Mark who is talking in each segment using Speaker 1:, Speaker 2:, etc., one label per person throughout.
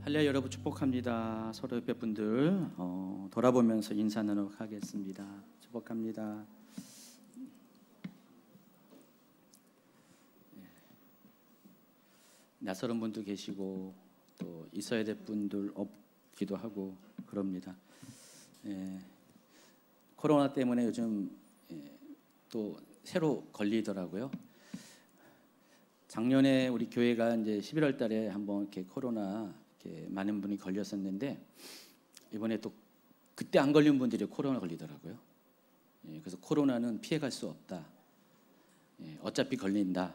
Speaker 1: 할렐루야. 여러분 축복합니다. 서로 옆에 분들 돌아보면서 인사 나누도록 하겠습니다. 축복합니다. 낯설은 분도 계시고 또 있어야 될 분들 없기도 하고 그럽니다. 코로나 때문에 요즘 또 새로 걸리더라고요. 작년에 우리 교회가 이제 11월 달에 한번 이렇게 코로나 이렇게 많은 분이 걸렸었는데 이번에 또 그때 안 걸린 분들이 코로나 걸리더라고요. 그래서 코로나는 피해갈 수 없다. 어차피 걸린다.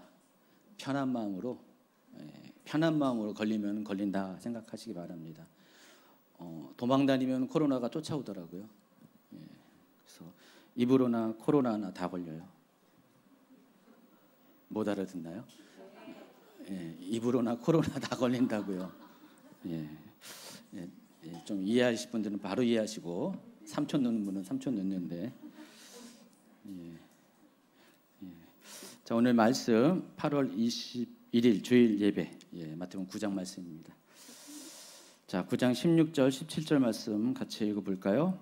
Speaker 1: 편한 마음으로 걸리면 걸린다 생각하시기 바랍니다. 도망다니면 코로나가 쫓아오더라고요. 그래서 입으로나 코로나나 다 걸려요. 못 알아듣나요? 입으로나 코로나 다 걸린다고요. 좀 이해하실 분들은 바로 이해하시고 3초 넣는 분은 3초 넣는데. 자, 오늘 말씀 8월 21일 주일 예배 마태복음 9장 말씀입니다. 자, 9장 16절 17절 말씀 같이 읽어볼까요?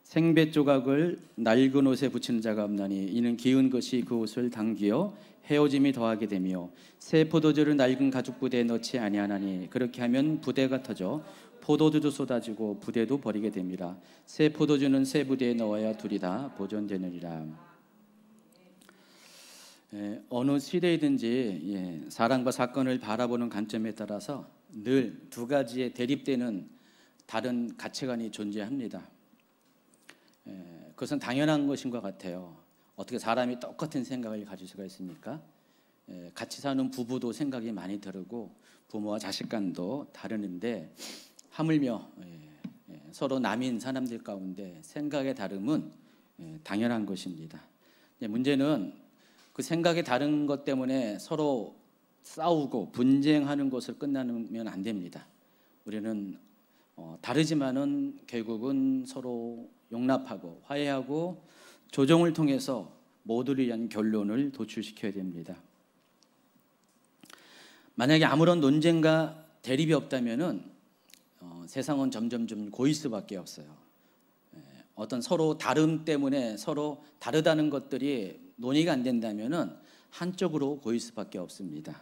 Speaker 1: 생배 조각을 낡은 옷에 붙이는 자가 없나니 이는 기운 것이 그 옷을 당기어 헤어짐이 더하게 되며 새 포도주를 낡은 가죽 부대에 넣지 아니하나니 그렇게 하면 부대가 터져 포도주도 쏟아지고 부대도 버리게 됩니다. 새 포도주는 새 부대에 넣어야 둘이 다 보존되느니라. 어느 시대이든지 사람과 사건을 바라보는 관점에 따라서 늘 두 가지의 대립되는 다른 가치관이 존재합니다. 그것은 당연한 것인 것 같아요. 어떻게 사람이 똑같은 생각을 가질 수가 있습니까? 같이 사는 부부도 생각이 많이 다르고 부모와 자식 간도 다르는데 하물며 서로 남인 사람들 가운데 생각의 다름은 당연한 것입니다. 문제는 그 생각이 다른 것 때문에 서로 싸우고 분쟁하는 것을 끝나면 안 됩니다. 우리는 다르지만은 결국은 서로 용납하고 화해하고 조정을 통해서 모두를 위한 결론을 도출시켜야 됩니다. 만약에 아무런 논쟁과 대립이 없다면은 세상은 점점 고일 수밖에 없어요. 어떤 서로 다름 때문에 서로 다르다는 것들이 논의가 안 된다면은 한쪽으로 고일 수밖에 없습니다.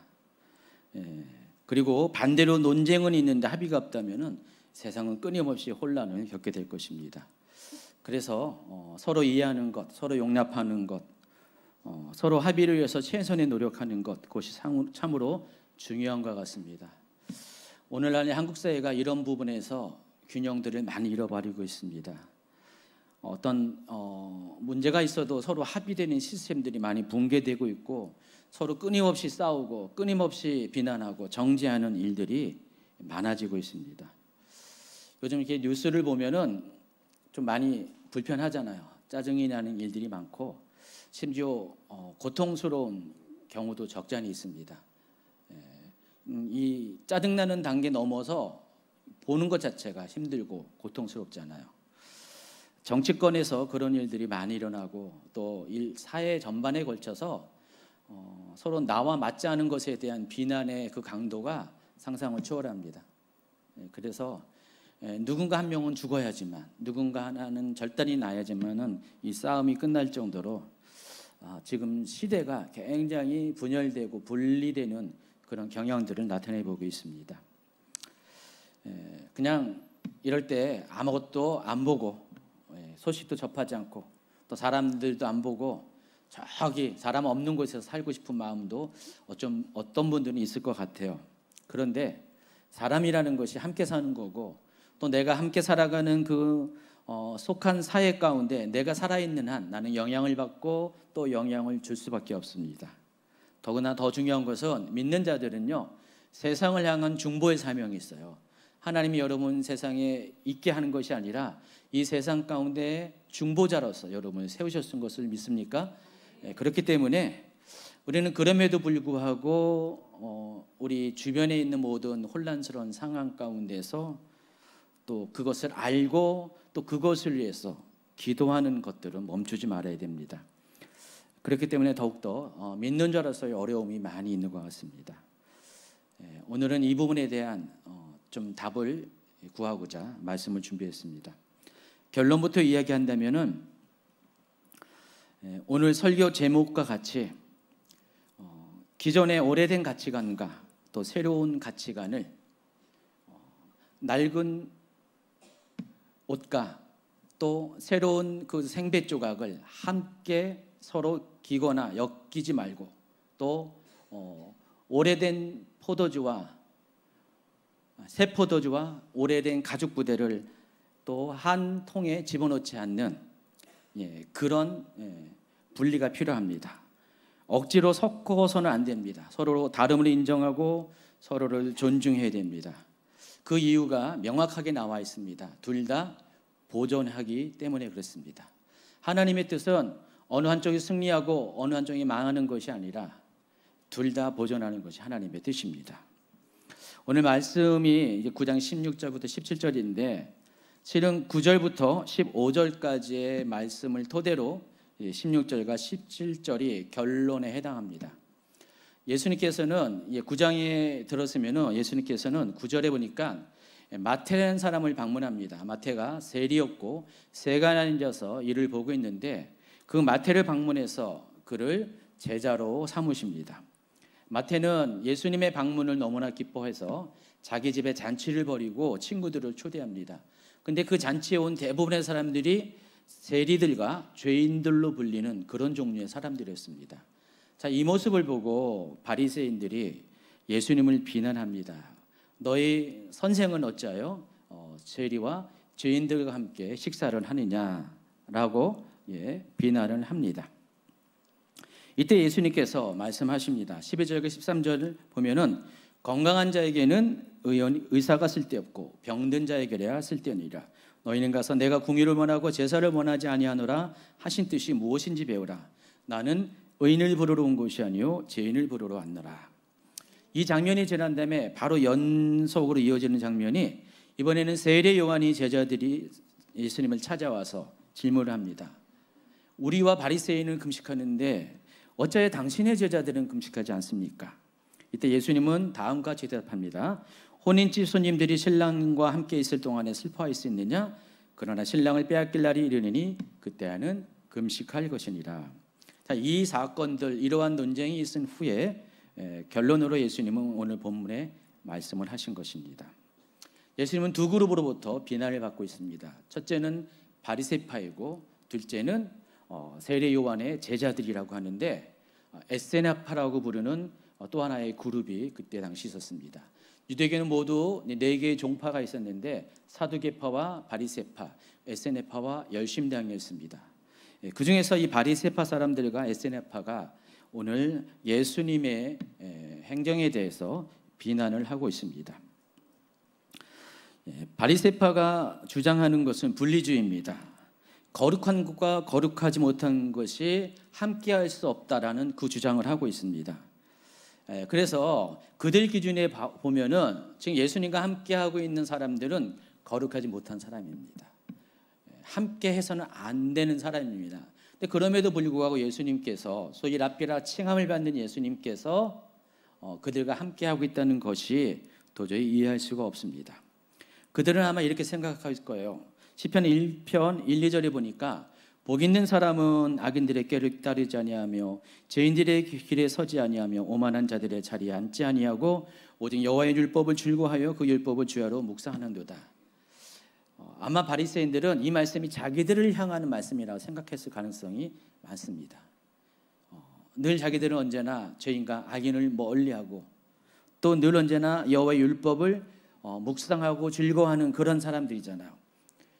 Speaker 1: 그리고 반대로 논쟁은 있는데 합의가 없다면은 세상은 끊임없이 혼란을 겪게 될 것입니다. 그래서 서로 이해하는 것, 서로 용납하는 것, 서로 합의를 위해서 최선의 노력하는 것, 그것이 참으로 중요한 것 같습니다. 오늘날의 한국 사회가 이런 부분에서 균형들을 많이 잃어버리고 있습니다. 어떤 문제가 있어도 서로 합의되는 시스템들이 많이 붕괴되고 있고 서로 끊임없이 싸우고 끊임없이 비난하고 정죄하는 일들이 많아지고 있습니다. 요즘 이렇게 뉴스를 보면은 좀 많이 불편하잖아요. 짜증이 나는 일들이 많고 심지어 고통스러운 경우도 적지 않이 있습니다. 이 짜증나는 단계 넘어서 보는 것 자체가 힘들고 고통스럽잖아요. 정치권에서 그런 일들이 많이 일어나고 또 사회 전반에 걸쳐서 서로 나와 맞지 않은 것에 대한 비난의 그 강도가 상상을 초월합니다. 그래서 누군가 한 명은 죽어야지만 누군가 하나는 절단이 나야지만은 이 싸움이 끝날 정도로 지금 시대가 굉장히 분열되고 분리되는 그런 경향들을 나타내보고 있습니다. 그냥 이럴 때 아무것도 안 보고 소식도 접하지 않고 또 사람들도 안 보고 저기 사람 없는 곳에서 살고 싶은 마음도 어떤 분들은 있을 것 같아요. 그런데 사람이라는 것이 함께 사는 거고 또 내가 함께 살아가는 그 속한 사회 가운데 내가 살아있는 한 나는 영향을 받고 또 영향을 줄 수밖에 없습니다. 더구나 더 중요한 것은 믿는 자들은요 세상을 향한 중보의 사명이 있어요. 하나님이 여러분 세상에 있게 하는 것이 아니라 이 세상 가운데 중보자로서 여러분을 세우셨은 것을 믿습니까? 그렇기 때문에 우리는 그럼에도 불구하고 우리 주변에 있는 모든 혼란스러운 상황 가운데서 또 그것을 알고 또 그것을 위해서 기도하는 것들은 멈추지 말아야 됩니다. 그렇기 때문에 더욱더 믿는 자로서의 어려움이 많이 있는 것 같습니다. 오늘은 이 부분에 대한 좀 답을 구하고자 말씀을 준비했습니다. 결론부터 이야기한다면은 오늘 설교 제목과 같이 기존의 오래된 가치관과 또 새로운 가치관을 낡은 옷과 또 새로운 그 생배 조각을 함께 서로 기거나 엮이지 말고 또 오래된 포도주와 새 포도주와 오래된 가죽 부대를 또 한 통에 집어넣지 않는 그런 분리가 필요합니다. 억지로 섞어서는 안 됩니다. 서로 다름을 인정하고 서로를 존중해야 됩니다. 그 이유가 명확하게 나와 있습니다. 둘 다 보존하기 때문에 그렇습니다. 하나님의 뜻은 어느 한쪽이 승리하고 어느 한쪽이 망하는 것이 아니라 둘 다 보존하는 것이 하나님의 뜻입니다. 오늘 말씀이 이제 9장 16절부터 17절인데 실은 9절부터 15절까지의 말씀을 토대로 16절과 17절이 결론에 해당합니다. 예수님께서는 9장에 들었으면 예수님께서는 9절에 보니까 마태라는 사람을 방문합니다. 마태가 세리였고 새가 앉아서 이를 보고 있는데 그 마태를 방문해서 그를 제자로 삼으십니다. 마태는 예수님의 방문을 너무나 기뻐해서 자기 집에 잔치를 벌이고 친구들을 초대합니다. 근데 그 잔치에 온 대부분의 사람들이 세리들과 죄인들로 불리는 그런 종류의 사람들이었습니다. 자, 이 모습을 보고 바리새인들이 예수님을 비난합니다. 너희 선생은 어찌하여 세리와 죄인들과 함께 식사를 하느냐라고 비난을 합니다. 이때 예수님께서 말씀하십니다. 12절과 13절을 보면은 건강한 자에게는 의사가 쓸데없고 병든 자에게야 쓸데없느니라. 너희는 가서 내가 궁유를 원하고 제사를 원하지 아니하노라 하신 뜻이 무엇인지 배우라. 나는 의인을 부르러 온 것이 아니요 죄인을 부르러 왔노라. 이 장면이 지난 다음에 바로 연속으로 이어지는 장면이 이번에는 세례 요한이 제자들이 예수님을 찾아와서 질문을 합니다. 우리와 바리새인은 금식하는데 어찌하여 당신의 제자들은 금식하지 않습니까? 이때 예수님은 다음과 같이 대답합니다. 혼인집 손님들이 신랑과 함께 있을 동안에 슬퍼할 수 있느냐? 그러나 신랑을 빼앗길 날이 이르느니 그때는 금식할 것이니라. 자, 이 사건들 이러한 논쟁이 있은 후에 결론으로 예수님은 오늘 본문에 말씀을 하신 것입니다. 예수님은 두 그룹으로부터 비난을 받고 있습니다. 첫째는 바리새파이고 둘째는 세례 요한의 제자들이라고 하는데 에세나파라고 부르는 또 하나의 그룹이 그때 당시 있었습니다. 유대교는 모두 4개의 종파가 있었는데 사두개파와 바리새파, 에세네파와 열심당이었습니다. 그 중에서 이 바리새파 사람들과 에세네파가 오늘 예수님의 행정에 대해서 비난을 하고 있습니다. 바리새파가 주장하는 것은 분리주의입니다. 거룩한 것과 거룩하지 못한 것이 함께할 수 없다라는 그 주장을 하고 있습니다. 그래서 그들 기준에 보면은 지금 예수님과 함께하고 있는 사람들은 거룩하지 못한 사람입니다. 함께해서는 안 되는 사람입니다. 근데 그럼에도 불구하고 예수님께서 소위 랍비라 칭함을 받는 예수님께서 그들과 함께하고 있다는 것이 도저히 이해할 수가 없습니다. 그들은 아마 이렇게 생각할 거예요. 시편 1편 1, 2절에 보니까 복 있는 사람은 악인들의 꾀를 따르지 아니하며 죄인들의 길에 서지 아니하며 오만한 자들의 자리에 앉지 아니하고 오직 여호와의 율법을 즐거워하여 그 율법을 주야로 묵상하는도다. 아마 바리새인들은 이 말씀이 자기들을 향하는 말씀이라고 생각했을 가능성이 많습니다. 늘 자기들은 언제나 죄인과 악인을 멀리하고 또 늘 언제나 여호와의 율법을 묵상하고 즐거워하는 그런 사람들이잖아요.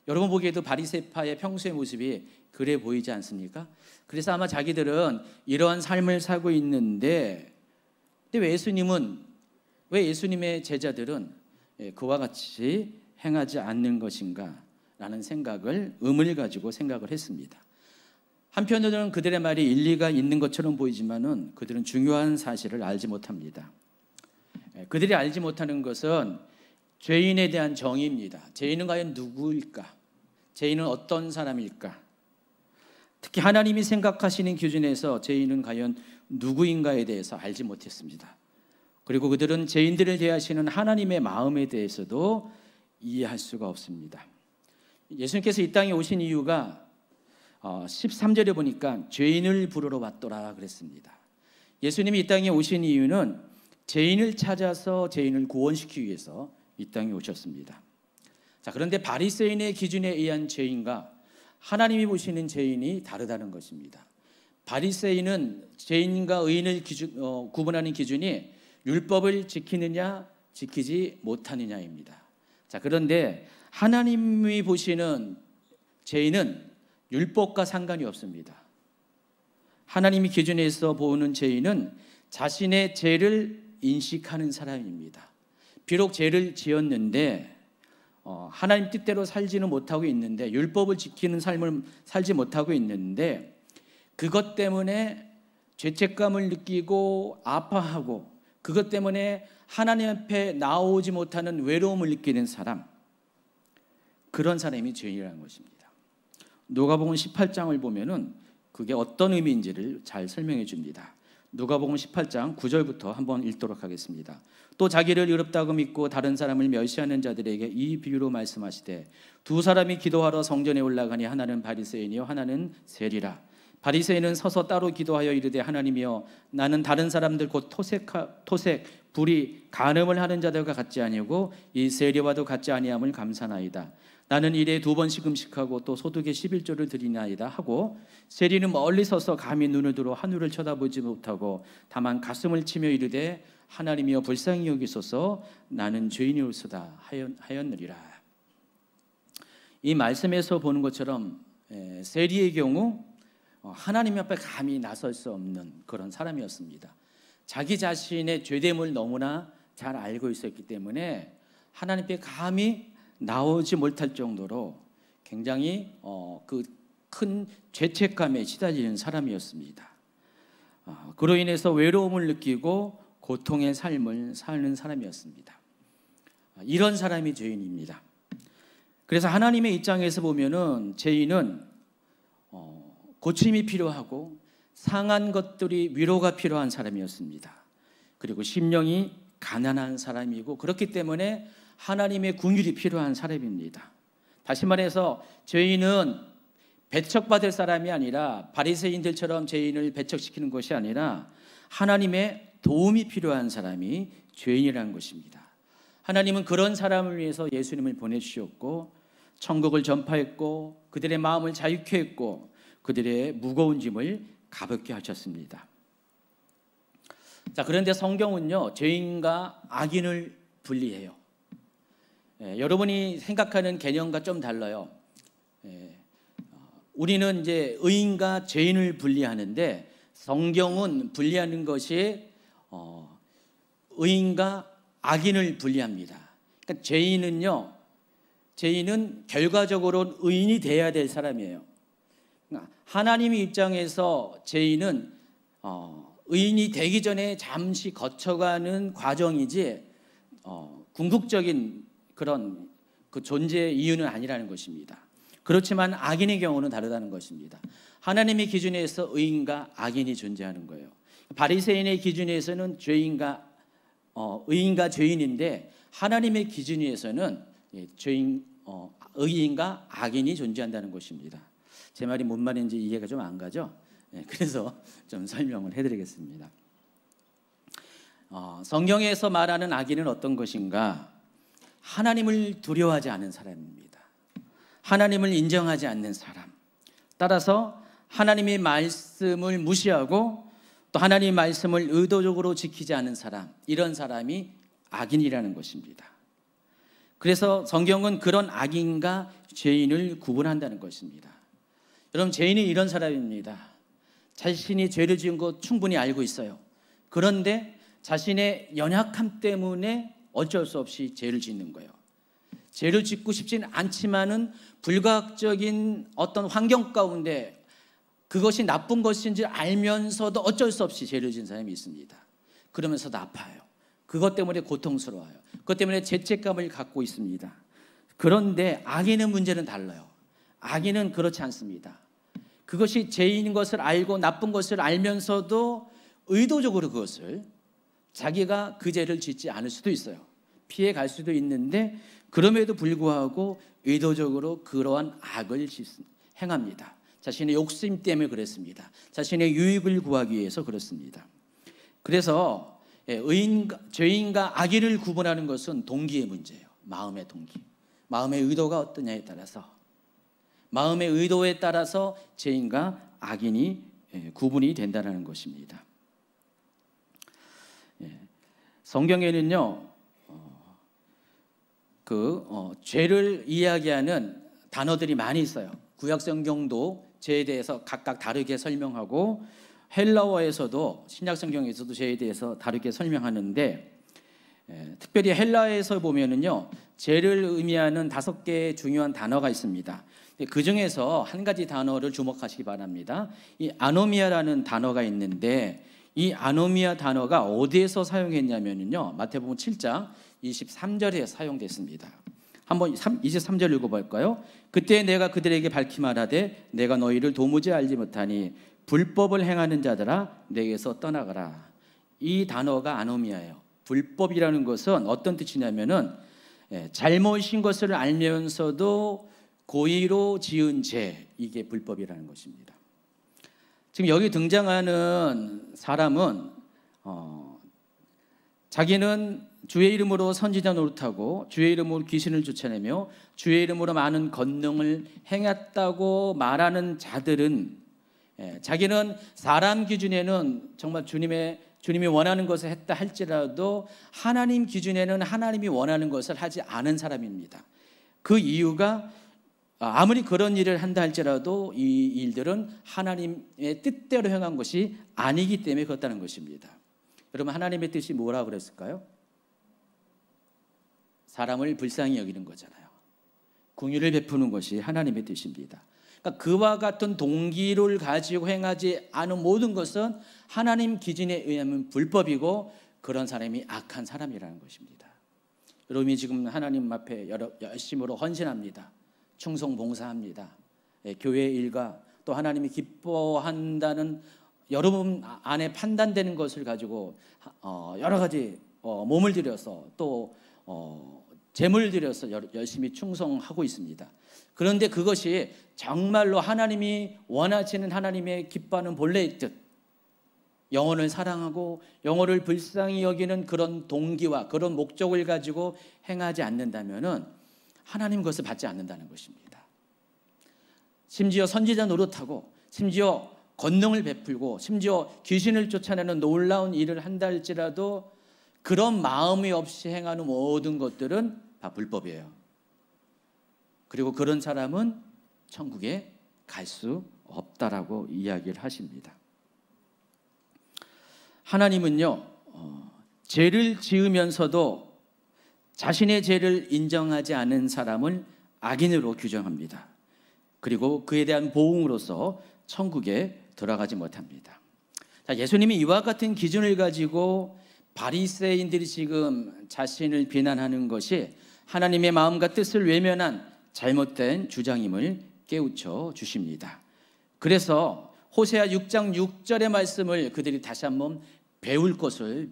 Speaker 1: 여러분 보기에도 바리새파의 평소의 모습이 그래 보이지 않습니까? 그래서 아마 자기들은 이러한 삶을 살고 있는데 근데 왜 예수님의 제자들은 그와 같이 행하지 않는 것인가 라는 의문을 가지고 생각을 했습니다. 한편으로는 그들의 말이 일리가 있는 것처럼 보이지만은 그들은 중요한 사실을 알지 못합니다. 그들이 알지 못하는 것은 죄인에 대한 정의입니다. 죄인은 과연 누구일까? 죄인은 어떤 사람일까? 특히 하나님이 생각하시는 기준에서 죄인은 과연 누구인가에 대해서 알지 못했습니다. 그리고 그들은 죄인들을 대하시는 하나님의 마음에 대해서도 이해할 수가 없습니다. 예수님께서 이 땅에 오신 이유가 13절에 보니까 죄인을 부르러 왔더라 그랬습니다. 예수님이 이 땅에 오신 이유는 죄인을 찾아서 죄인을 구원시키기 위해서 이 땅에 오셨습니다. 자, 그런데 바리새인의 기준에 의한 죄인과 하나님이 보시는 죄인이 다르다는 것입니다. 바리새인은 죄인과 의인을 구분하는 기준이 율법을 지키느냐 지키지 못하느냐입니다. 자, 그런데 하나님이 보시는 죄인은 율법과 상관이 없습니다. 하나님이 기준에서 보는 죄인은 자신의 죄를 인식하는 사람입니다. 비록 죄를 지었는데 하나님 뜻대로 살지는 못하고 있는데, 율법을 지키는 삶을 살지 못하고 있는데, 그것 때문에 죄책감을 느끼고 아파하고 그것 때문에 하나님 앞에 나오지 못하는 외로움을 느끼는 사람, 그런 사람이 죄인이라는 것입니다. 누가복음 18장을 보면은 그게 어떤 의미인지를 잘 설명해 줍니다. 누가복음 18장 9절부터 한번 읽도록 하겠습니다. 또 자기를 의롭다고 믿고 다른 사람을 멸시하는 자들에게 이 비유로 말씀하시되, 두 사람이 기도하러 성전에 올라가니 하나는 바리새인이요 하나는 세리라. 바리새인은 서서 따로 기도하여 이르되, 하나님이여, 나는 다른 사람들 곧 토색, 불의, 간음을 하는 자들과 같지 아니하고 이 세리와도 같지 아니함을 감사나이다. 나는 일에 2번씩 금식하고 또 소득의 11조를 드리나이다 하고, 세리는 멀리 서서 감히 눈을 들어 하늘을 쳐다보지 못하고 다만 가슴을 치며 이르되, 하나님이여 불쌍히 여기소서, 나는 죄인이오소다 하였느니라. 이 말씀에서 보는 것처럼 세리의 경우 하나님 앞에 감히 나설 수 없는 그런 사람이었습니다. 자기 자신의 죄됨을 너무나 잘 알고 있었기 때문에 하나님 앞에 감히 나오지 못할 정도로 굉장히 그 큰 죄책감에 시달리는 사람이었습니다. 그로 인해서 외로움을 느끼고 고통의 삶을 사는 사람이었습니다. 이런 사람이 죄인입니다. 그래서 하나님의 입장에서 보면은 죄인은 고침이 필요하고 상한 것들이 위로가 필요한 사람이었습니다. 그리고 심령이 가난한 사람이고, 그렇기 때문에 하나님의 긍휼이 필요한 사람입니다. 다시 말해서 죄인은 배척받을 사람이 아니라, 바리새인들처럼 죄인을 배척시키는 것이 아니라 하나님의 도움이 필요한 사람이 죄인이라는 것입니다. 하나님은 그런 사람을 위해서 예수님을 보내주셨고 천국을 전파했고 그들의 마음을 자유케 했고 그들의 무거운 짐을 가볍게 하셨습니다. 자, 그런데 성경은요, 죄인과 악인을 분리해요. 여러분이 생각하는 개념과 좀 달라요. 우리는 이제 의인과 죄인을 분리하는데, 성경은 분리하는 것이 의인과 악인을 분리합니다. 그러니까 죄인은 결과적으로 의인이 돼야 될 사람이에요. 그러니까 하나님의 입장에서 죄인은 의인이 되기 전에 잠시 거쳐가는 과정이지 궁극적인 그런 그 존재의 이유는 아니라는 것입니다. 그렇지만 악인의 경우는 다르다는 것입니다. 하나님의 기준에서 의인과 악인이 존재하는 거예요. 바리새인의 기준에서는 의인과 죄인인데, 하나님의 기준에서는 의인과 악인이 존재한다는 것입니다. 제 말이 뭔 말인지 이해가 좀 안 가죠? 그래서 좀 설명을 해드리겠습니다. 성경에서 말하는 악인은 어떤 것인가? 하나님을 두려워하지 않은 사람입니다. 하나님을 인정하지 않는 사람, 따라서 하나님의 말씀을 무시하고 또 하나님의 말씀을 의도적으로 지키지 않은 사람, 이런 사람이 악인이라는 것입니다. 그래서 성경은 그런 악인과 죄인을 구분한다는 것입니다. 여러분, 죄인이 이런 사람입니다. 자신이 죄를 지은 것 충분히 알고 있어요. 그런데 자신의 연약함 때문에 어쩔 수 없이 죄를 짓는 거예요. 죄를 짓고 싶지는 않지만은 불가학적인 어떤 환경 가운데 그것이 나쁜 것인지 알면서도 어쩔 수 없이 죄를 지은 사람이 있습니다. 그러면서도 아파요. 그것 때문에 고통스러워요. 그것 때문에 죄책감을 갖고 있습니다. 그런데 악인의 문제는 달라요. 악인은 그렇지 않습니다. 그것이 죄인인 것을 알고 나쁜 것을 알면서도 의도적으로 그것을 자기가 그 죄를 짓지 않을 수도 있어요. 피해 갈 수도 있는데 그럼에도 불구하고 의도적으로 그러한 악을 행합니다. 자신의 욕심 때문에 그랬습니다. 자신의 유익을 구하기 위해서 그렇습니다. 그래서 죄인과 악인을 구분하는 것은 동기의 문제예요. 마음의 동기. 마음의 의도가 어떠냐에 따라서, 마음의 의도에 따라서 죄인과 악인이 구분이 된다는 것입니다. 성경에는요, 죄를 이야기하는 단어들이 많이 있어요. 구약 성경도 죄에 대해서 각각 다르게 설명하고, 헬라어에서도, 신약 성경에서도 죄에 대해서 다르게 설명하는데, 특별히 헬라어에서 보면은요, 죄를 의미하는 5개의 중요한 단어가 있습니다. 그 중에서 한 가지 단어를 주목하시기 바랍니다. 이 아노미아라는 단어가 있는데, 이 아노미아 단어가 어디에서 사용했냐면요, 마태복음 7장 23절에 사용됐습니다. 한번 23절 읽어볼까요? 그때 내가 그들에게 밝히 말하되 내가 너희를 도무지 알지 못하니 불법을 행하는 자들아 내게서 떠나가라. 이 단어가 아노미아예요. 불법이라는 것은 어떤 뜻이냐면은 잘못인 것을 알면서도 고의로 지은 죄, 이게 불법이라는 것입니다. 지금 여기 등장하는 사람은 자기는 주의 이름으로 선지자 노릇하고 주의 이름으로 귀신을 쫓아내며 주의 이름으로 많은 권능을 행했다고 말하는 자들은, 자기는 사람 기준에는 정말 주님이 원하는 것을 했다 할지라도 하나님 기준에는 하나님이 원하는 것을 하지 않은 사람입니다. 그 이유가 아무리 그런 일을 한다 할지라도 이 일들은 하나님의 뜻대로 행한 것이 아니기 때문에 그렇다는 것입니다. 여러분, 하나님의 뜻이 뭐라고 그랬을까요? 사람을 불쌍히 여기는 거잖아요. 긍휼을 베푸는 것이 하나님의 뜻입니다. 그러니까 그와 같은 동기를 가지고 행하지 않은 모든 것은 하나님 기준에 의하면 불법이고 그런 사람이 악한 사람이라는 것입니다. 여러분이 지금 하나님 앞에 열심으로 헌신합니다. 충성 봉사합니다. 교회 일과 또 하나님이 기뻐한다는 여러분 안에 판단되는 것을 가지고 여러 가지 몸을 들여서 또 재물을 들여서 열심히 충성하고 있습니다. 그런데 그것이 정말로 하나님이 원하시는, 하나님의 기뻐하는 본래의 뜻, 영혼을 사랑하고 영혼을 불쌍히 여기는 그런 동기와 그런 목적을 가지고 행하지 않는다면은 하나님 것을 받지 않는다는 것입니다. 심지어 선지자 노릇하고, 심지어 권능을 베풀고, 심지어 귀신을 쫓아내는 놀라운 일을 한다 할지라도 그런 마음이 없이 행하는 모든 것들은 다 불법이에요. 그리고 그런 사람은 천국에 갈 수 없다라고 이야기를 하십니다. 하나님은요, 죄를 지으면서도 자신의 죄를 인정하지 않은 사람을 악인으로 규정합니다. 그리고 그에 대한 보응으로서 천국에 들어가지 못합니다. 자, 예수님이 이와 같은 기준을 가지고 바리새인들이 지금 자신을 비난하는 것이 하나님의 마음과 뜻을 외면한 잘못된 주장임을 깨우쳐 주십니다. 그래서 호세아 6장 6절의 말씀을 그들이 다시 한번 배울 것을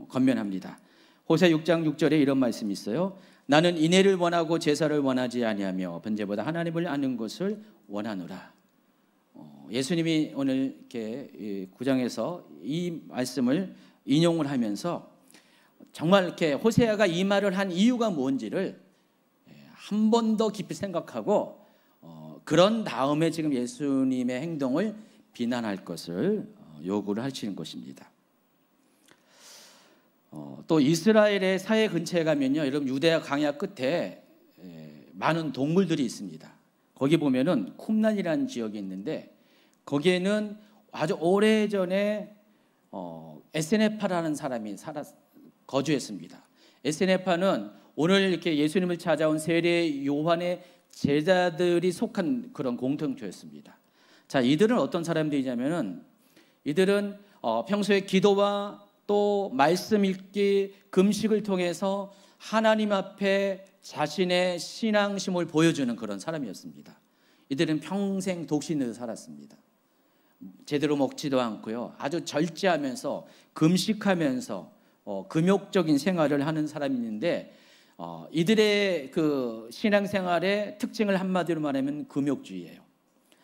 Speaker 1: 권면합니다. 호세아 6장 6절에 이런 말씀이 있어요. 나는 인애를 원하고 제사를 원하지 아니하며 번제보다 하나님을 아는 것을 원하노라. 예수님이 오늘 이렇게 9장에서 이 말씀을 인용을 하면서 정말 이렇게 호세아가 이 말을 한 이유가 뭔지를 한 번 더 깊이 생각하고 그런 다음에 지금 예수님의 행동을 비난할 것을 요구를 하시는 것입니다. 또 이스라엘의 사해 근처에 가면요, 여러분 유대야 강야 끝에 많은 동굴들이 있습니다. 거기 보면은 쿰란이라는 지역이 있는데 거기에는 아주 오래전에 에세네파라는 사람이 거주했습니다. 에세네파는 오늘 이렇게 예수님을 찾아온 세례 요한의 제자들이 속한 그런 공동체였습니다. 자, 이들은 어떤 사람들이냐면은 이들은 평소에 기도와 또 말씀 읽기, 금식을 통해서 하나님 앞에 자신의 신앙심을 보여주는 그런 사람이었습니다. 이들은 평생 독신으로 살았습니다. 제대로 먹지도 않고요, 아주 절제하면서 금식하면서 금욕적인 생활을 하는 사람이 있는데 이들의 그 신앙생활의 특징을 한마디로 말하면 금욕주의예요.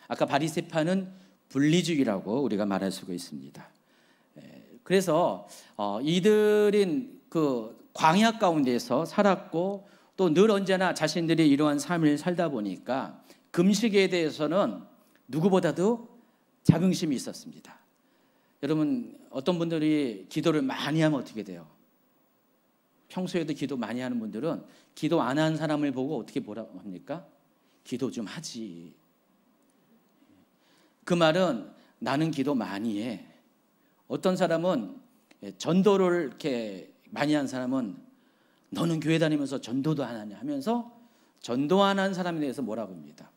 Speaker 1: 아까 바리새파는 분리주의라고 우리가 말할 수가 있습니다. 그래서 이들은 그 광야 가운데서 살았고 또 늘 언제나 자신들이 이러한 삶을 살다 보니까 금식에 대해서는 누구보다도 자긍심이 있었습니다. 여러분, 어떤 분들이 기도를 많이 하면 어떻게 돼요? 평소에도 기도 많이 하는 분들은 기도 안 하는 사람을 보고 어떻게 뭐라고 합니까? 기도 좀 하지. 그 말은 나는 기도 많이 해. 어떤 사람은 전도를 이렇게 많이 한 사람은 너는 교회 다니면서 전도도 안 하냐 하면서 전도 안 하는 사람에 대해서 뭐라고 합니다.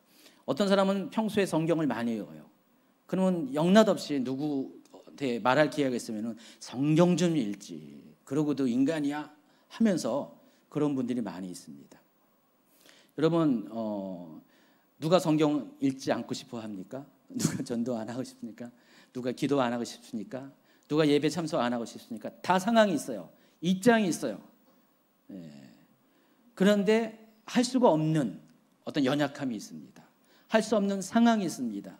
Speaker 1: 어떤 사람은 평소에 성경을 많이 읽어요. 그러면 영락없이 누구한테 말할 기회가 있으면 성경 좀 읽지. 그러고도 인간이야 하면서 그런 분들이 많이 있습니다. 여러분, 누가 성경 읽지 않고 싶어 합니까? 누가 전도 안 하고 싶습니까? 누가 기도 안 하고 싶습니까? 누가 예배 참석 안 하고 싶습니까? 다 상황이 있어요. 입장이 있어요. 그런데 할 수가 없는 어떤 연약함이 있습니다. 할 수 없는 상황이 있습니다.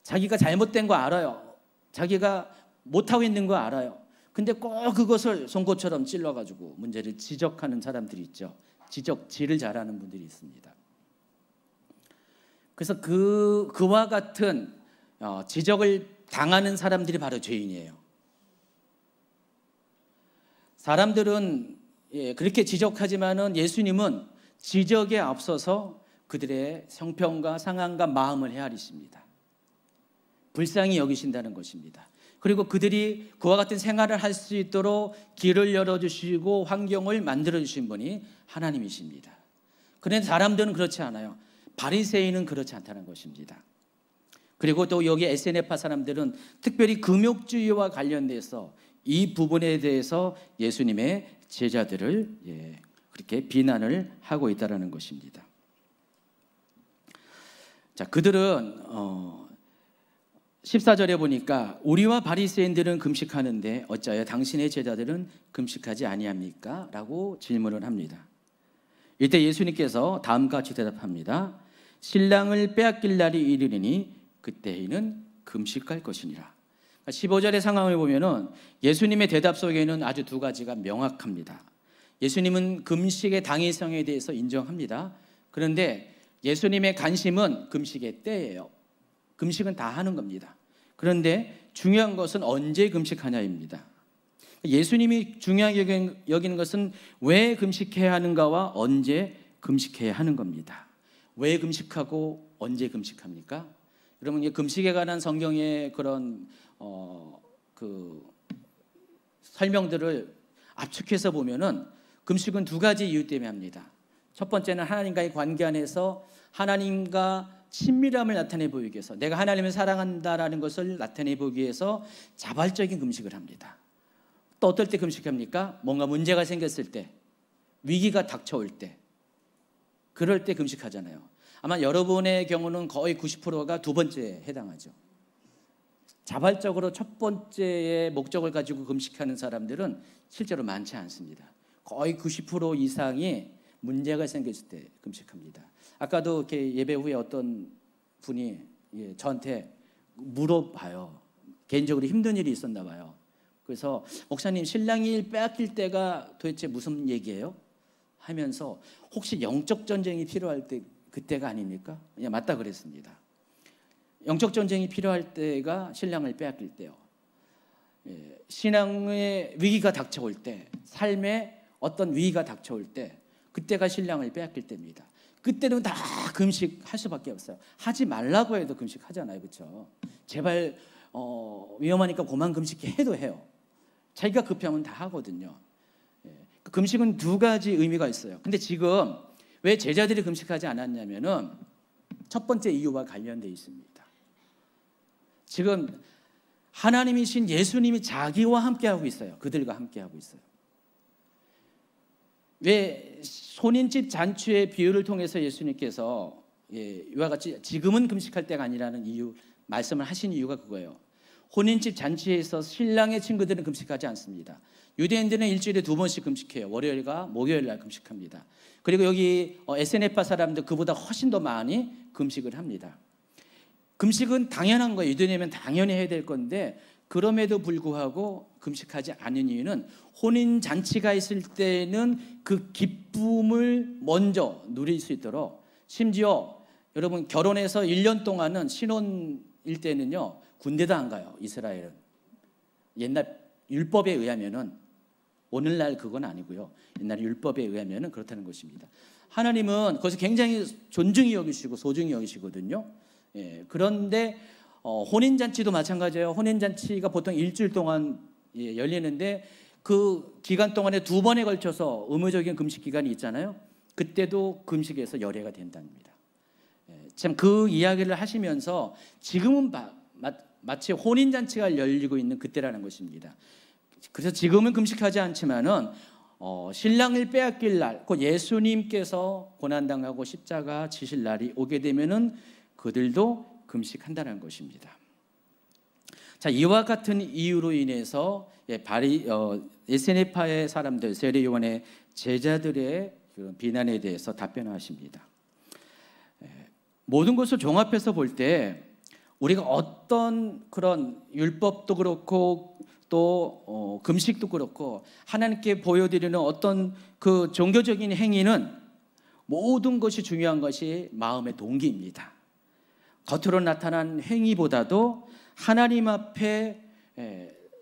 Speaker 1: 자기가 잘못된 거 알아요. 자기가 못하고 있는 거 알아요. 근데 꼭 그것을 송곳처럼 찔러가지고 문제를 지적하는 사람들이 있죠. 지적질을 잘하는 분들이 있습니다. 그래서 그와 같은 지적을 당하는 사람들이 바로 죄인이에요. 사람들은 그렇게 지적하지만은 예수님은 지적에 앞서서 그들의 형편과 상황과 마음을 헤아리십니다. 불쌍히 여기신다는 것입니다. 그리고 그들이 그와 같은 생활을 할 수 있도록 길을 열어주시고 환경을 만들어주신 분이 하나님이십니다. 그런데 사람들은 그렇지 않아요. 바리새인은 그렇지 않다는 것입니다. 그리고 또 여기 에세네파 사람들은 특별히 금욕주의와 관련돼서 이 부분에 대해서 예수님의 제자들을 그렇게 비난을 하고 있다는 것입니다. 자, 그들은 14절에 보니까 우리와 바리새인들은 금식하는데 어찌하여 당신의 제자들은 금식하지 아니합니까? 라고 질문을 합니다. 이때 예수님께서 다음과 같이 대답합니다. 신랑을 빼앗길 날이 이르리니 그때에는 금식할 것이니라. 15절의 상황을 보면은 예수님의 대답 속에는 아주 두 가지가 명확합니다. 예수님은 금식의 당위성에 대해서 인정합니다. 그런데 예수님의 관심은 금식의 때예요. 금식은 다 하는 겁니다. 그런데 중요한 것은 언제 금식하냐입니다. 예수님이 중요하게 여기는 것은 왜 금식해야 하는가와 언제 금식해야 하는 겁니다. 왜 금식하고 언제 금식합니까? 여러분, 금식에 관한 성경의 그런 설명들을 압축해서 보면은 금식은 두 가지 이유 때문에 합니다. 첫 번째는 하나님과의 관계 안에서 하나님과 친밀함을 나타내 보이기 위해서, 내가 하나님을 사랑한다라는 것을 나타내 보이기 위해서 자발적인 금식을 합니다. 또 어떨 때 금식합니까? 뭔가 문제가 생겼을 때, 위기가 닥쳐올 때, 그럴 때 금식하잖아요. 아마 여러분의 경우는 거의 90%가 두 번째에 해당하죠. 자발적으로 첫 번째의 목적을 가지고 금식하는 사람들은 실제로 많지 않습니다. 거의 90% 이상이 문제가 생겼을 때 금식합니다. 아까도 이렇게 예배 후에 어떤 분이 저한테 물어봐요. 개인적으로 힘든 일이 있었나 봐요. 그래서 목사님, 신랑이 빼앗길 때가 도대체 무슨 얘기예요? 하면서 혹시 영적 전쟁이 필요할 때 그때가 아닙니까? 맞다 그랬습니다. 영적 전쟁이 필요할 때가 신랑을 빼앗길 때요. 신앙의 위기가 닥쳐올 때, 삶에 어떤 위기가 닥쳐올 때, 그때가 신랑을 빼앗길 때입니다. 그때는 다 금식할 수밖에 없어요. 하지 말라고 해도 금식하잖아요, 그렇죠? 제발 위험하니까 그만 금식해도 해요. 자기가 급하면 다 하거든요. 금식은 두 가지 의미가 있어요. 근데 지금 왜 제자들이 금식하지 않았냐면은 첫 번째 이유와 관련되어 있습니다. 지금 하나님이신 예수님이 자기와 함께하고 있어요. 그들과 함께하고 있어요. 왜 손인집 잔치의 비유를 통해서 예수님께서 이와 같이 지금은 금식할 때가 아니라는 이유 말씀을 하신 이유가 그거예요. 혼인집 잔치에 있어 신랑의 친구들은 금식하지 않습니다. 유대인들은 일주일에 2번씩 금식해요. 월요일과 목요일 날 금식합니다. 그리고 여기 에세네파 사람들 그보다 훨씬 더 많이 금식을 합니다. 금식은 당연한 거예요. 유대인이면 당연히 해야 될 건데 그럼에도 불구하고 금식하지 않은 이유는 혼인 잔치가 있을 때는 그 기쁨을 먼저 누릴 수 있도록, 심지어 여러분 결혼해서 1년 동안은 신혼일 때는요 군대도 안 가요. 이스라엘은 옛날 율법에 의하면은, 오늘날 그건 아니고요, 옛날 율법에 의하면은 그렇다는 것입니다. 하나님은 그것을 굉장히 존중히 여기시고 소중히 여기시거든요. 그런데 혼인잔치도 마찬가지예요. 혼인잔치가 보통 일주일 동안 열리는데 그 기간 동안에 2번에 걸쳐서 의무적인 금식 기간이 있잖아요. 그때도 금식에서 열애가 된답니다. 참 그 이야기를 하시면서 지금은 마치 혼인잔치가 열리고 있는 그때라는 것입니다. 그래서 지금은 금식하지 않지만은 신랑을 빼앗길 날, 곧 예수님께서 고난당하고 십자가 지실 날이 오게 되면은 그들도 금식한다는 것입니다. 자, 이와 같은 이유로 인해서 에세네파의 사람들, 세례 요한의 제자들의 그런 비난에 대해서 답변하십니다. 모든 것을 종합해서 볼 때 우리가 어떤 그런 율법도 그렇고 또 금식도 그렇고 하나님께 보여드리는 어떤 그 종교적인 행위는 모든 것이 중요한 것이 마음의 동기입니다. 겉으로 나타난 행위보다도 하나님 앞에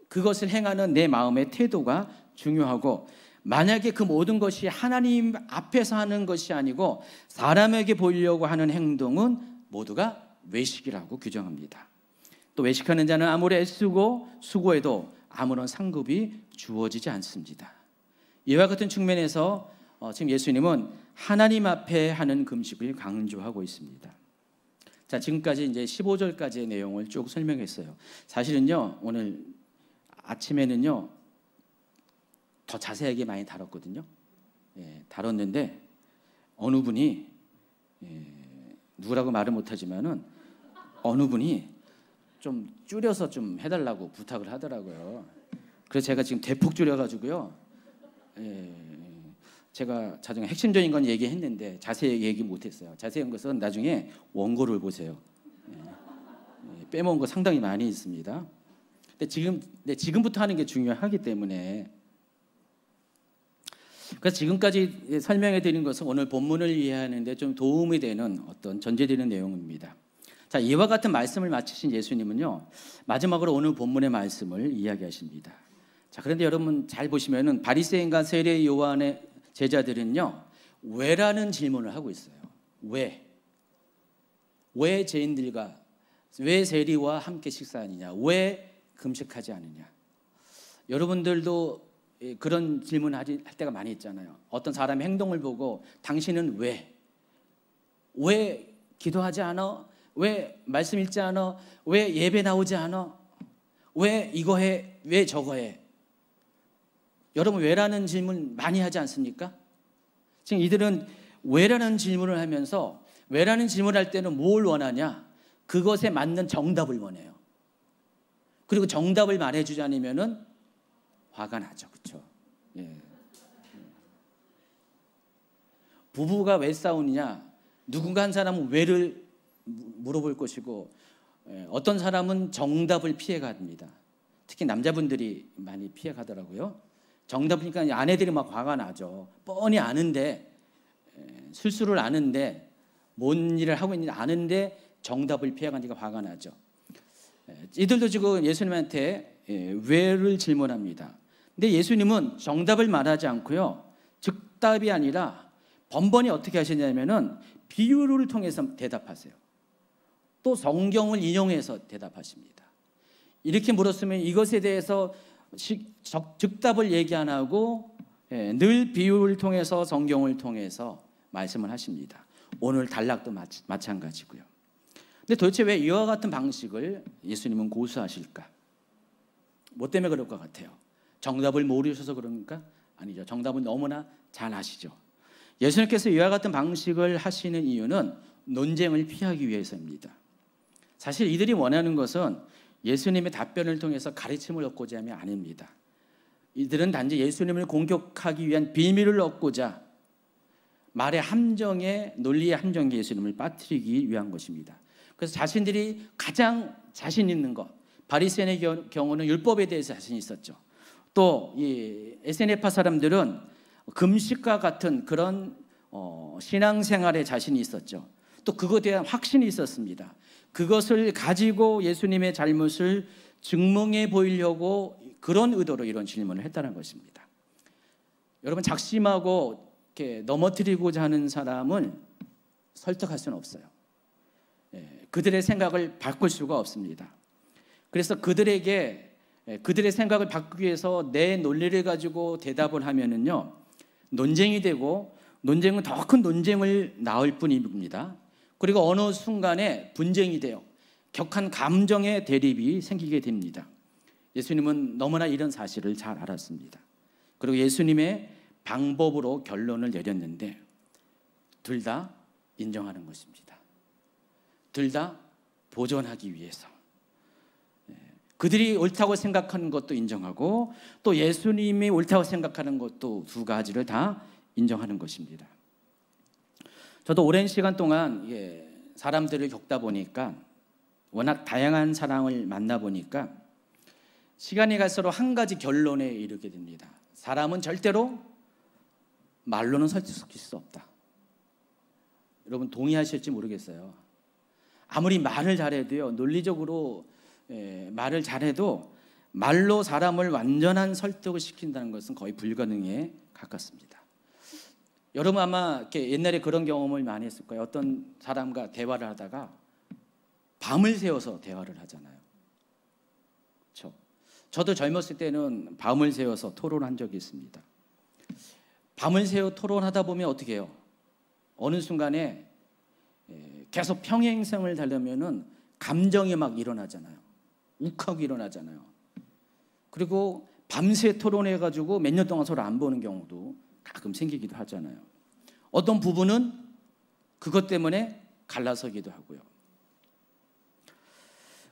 Speaker 1: 그것을 행하는 내 마음의 태도가 중요하고, 만약에 그 모든 것이 하나님 앞에서 하는 것이 아니고 사람에게 보이려고 하는 행동은 모두가 외식이라고 규정합니다. 또 외식하는 자는 아무리 애쓰고 수고해도 아무런 상급이 주어지지 않습니다. 이와 같은 측면에서 지금 예수님은 하나님 앞에 하는 금식을 강조하고 있습니다. 자, 지금까지 이제 15절까지의 내용을 쭉 설명했어요. 사실은요, 오늘 아침에는요, 더 자세하게 많이 다뤘거든요. 다뤘는데, 어느 분이, 누구라고 말은 못하지만은, 어느 분이 좀 줄여서 좀 해달라고 부탁을 하더라고요. 그래서 제가 지금 대폭 줄여가지고요, 제가 자정에 핵심적인 건 얘기했는데 자세히 얘기 못했어요. 자세한 것은 나중에 원고를 보세요. 빼먹은 거 상당히 많이 있습니다. 근데 지금부터 하는 게 중요하기 때문에, 그래서 지금까지 설명해 드린 것은 오늘 본문을 이해하는 데 좀 도움이 되는 어떤 전제되는 내용입니다. 자, 이와 같은 말씀을 마치신 예수님은요, 마지막으로 오늘 본문의 말씀을 이야기하십니다. 자, 그런데 여러분 잘 보시면은 바리새인과 세례 요한의 제자들은요, 왜라는 질문을 하고 있어요. 왜 죄인들과, 왜 세리와 함께 식사하느냐, 왜 금식하지 않느냐. 여러분들도 그런 질문 할 때가 많이 있잖아요. 어떤 사람의 행동을 보고 당신은 왜 기도하지 않아? 왜 말씀 읽지 않아? 왜 예배 나오지 않아? 왜 이거 해? 왜 저거 해? 여러분 왜라는 질문 많이 하지 않습니까? 지금 이들은 왜라는 질문을 하면서, 왜라는 질문을 할 때는 뭘 원하냐? 그것에 맞는 정답을 원해요. 그리고 정답을 말해주지 않으면은 화가 나죠. 그렇죠? 예. 부부가 왜 싸우느냐? 누군가 한 사람은 왜를 물어볼 것이고, 어떤 사람은 정답을 피해갑니다. 특히 남자분들이 많이 피해가더라고요. 정답이니까 아내들이 막 화가 나죠. 뻔히 아는데, 실수를 아는데, 뭔 일을 하고 있는지 아는데 정답을 피해가니까 화가 나죠. 이들도 지금 예수님한테 왜를 질문합니다. 근데 예수님은 정답을 말하지 않고요, 즉답이 아니라 번번이 어떻게 하시냐면은 비유를 통해서 대답하세요. 또 성경을 인용해서 대답하십니다. 이렇게 물었으면 이것에 대해서 즉답을 얘기 안 하고 늘 비유를 통해서, 성경을 통해서 말씀을 하십니다. 오늘 단락도 마찬가지고요. 근데 도대체 왜 이와 같은 방식을 예수님은 고수하실까? 뭐 때문에 그럴 것 같아요? 정답을 모르셔서 그런가? 아니죠. 정답은 너무나 잘 아시죠. 예수님께서 이와 같은 방식을 하시는 이유는 논쟁을 피하기 위해서입니다. 사실 이들이 원하는 것은 예수님의 답변을 통해서 가르침을 얻고자 함이 아닙니다. 이들은 단지 예수님을 공격하기 위한 비밀을 얻고자 말의 함정에, 논리의 함정에 예수님을 빠뜨리기 위한 것입니다. 그래서 자신들이 가장 자신 있는 것, 바리새인의 경우는 율법에 대해서 자신 있었죠. 또 이 에세네파 사람들은 금식과 같은 그런 신앙생활에 자신이 있었죠. 또 그것에 대한 확신이 있었습니다. 그것을 가지고 예수님의 잘못을 증명해 보이려고 그런 의도로 이런 질문을 했다는 것입니다. 여러분, 작심하고 이렇게 넘어뜨리고자 하는 사람을 설득할 수는 없어요. 그들의 생각을 바꿀 수가 없습니다. 그래서 그들에게 그들의 생각을 바꾸기 위해서 내 논리를 가지고 대답을 하면은요, 논쟁이 되고 논쟁은 더 큰 논쟁을 낳을 뿐입니다. 그리고 어느 순간에 분쟁이 돼요. 격한 감정의 대립이 생기게 됩니다. 예수님은 너무나 이런 사실을 잘 알았습니다. 그리고 예수님의 방법으로 결론을 내렸는데 둘 다 인정하는 것입니다. 둘 다 보존하기 위해서. 그들이 옳다고 생각하는 것도 인정하고 또 예수님이 옳다고 생각하는 것도 두 가지를 다 인정하는 것입니다. 저도 오랜 시간 동안 사람들을 겪다 보니까, 워낙 다양한 사람을 만나보니까 시간이 갈수록 한 가지 결론에 이르게 됩니다. 사람은 절대로 말로는 설득시킬 수 없다. 여러분 동의하실지 모르겠어요. 아무리 말을 잘해도요, 논리적으로 말을 잘해도 말로 사람을 완전한 설득을 시킨다는 것은 거의 불가능에 가깝습니다. 여러분 아마 이렇게 옛날에 그런 경험을 많이 했을 거예요. 어떤 사람과 대화를 하다가 밤을 새워서 대화를 하잖아요. 그렇죠? 저도 젊었을 때는 밤을 새워서 토론한 적이 있습니다. 밤을 새워 토론하다 보면 어떻게 해요? 어느 순간에 계속 평행선을 달려면은 감정이 막 일어나잖아요. 욱하고 일어나잖아요. 그리고 밤새 토론해가지고 몇 년 동안 서로 안 보는 경우도 가끔 생기기도 하잖아요. 어떤 부분은 그것 때문에 갈라서기도 하고요.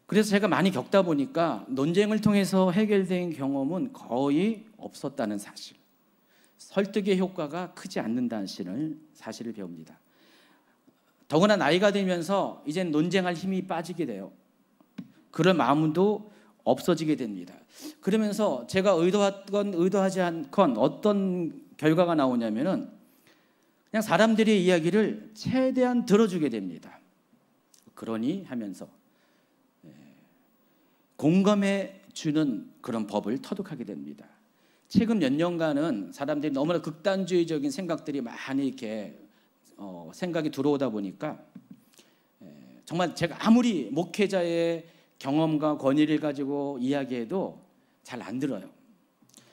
Speaker 1: 그래서 제가 많이 겪다 보니까 논쟁을 통해서 해결된 경험은 거의 없었다는 사실, 설득의 효과가 크지 않는다는 사실을 배웁니다. 더구나 나이가 들면서 이젠 논쟁할 힘이 빠지게 돼요. 그런 마음도 없어지게 됩니다. 그러면서 제가 의도하건 의도하지 않건 어떤 결과가 나오냐면은 그냥 사람들의 이야기를 최대한 들어주게 됩니다. 그러니 하면서 공감해 주는 그런 법을 터득하게 됩니다. 최근 몇 년간은 사람들이 너무나 극단주의적인 생각들이 많이 이렇게 생각이 들어오다 보니까 정말 제가 아무리 목회자의 경험과 권위를 가지고 이야기해도 잘 안 들어요.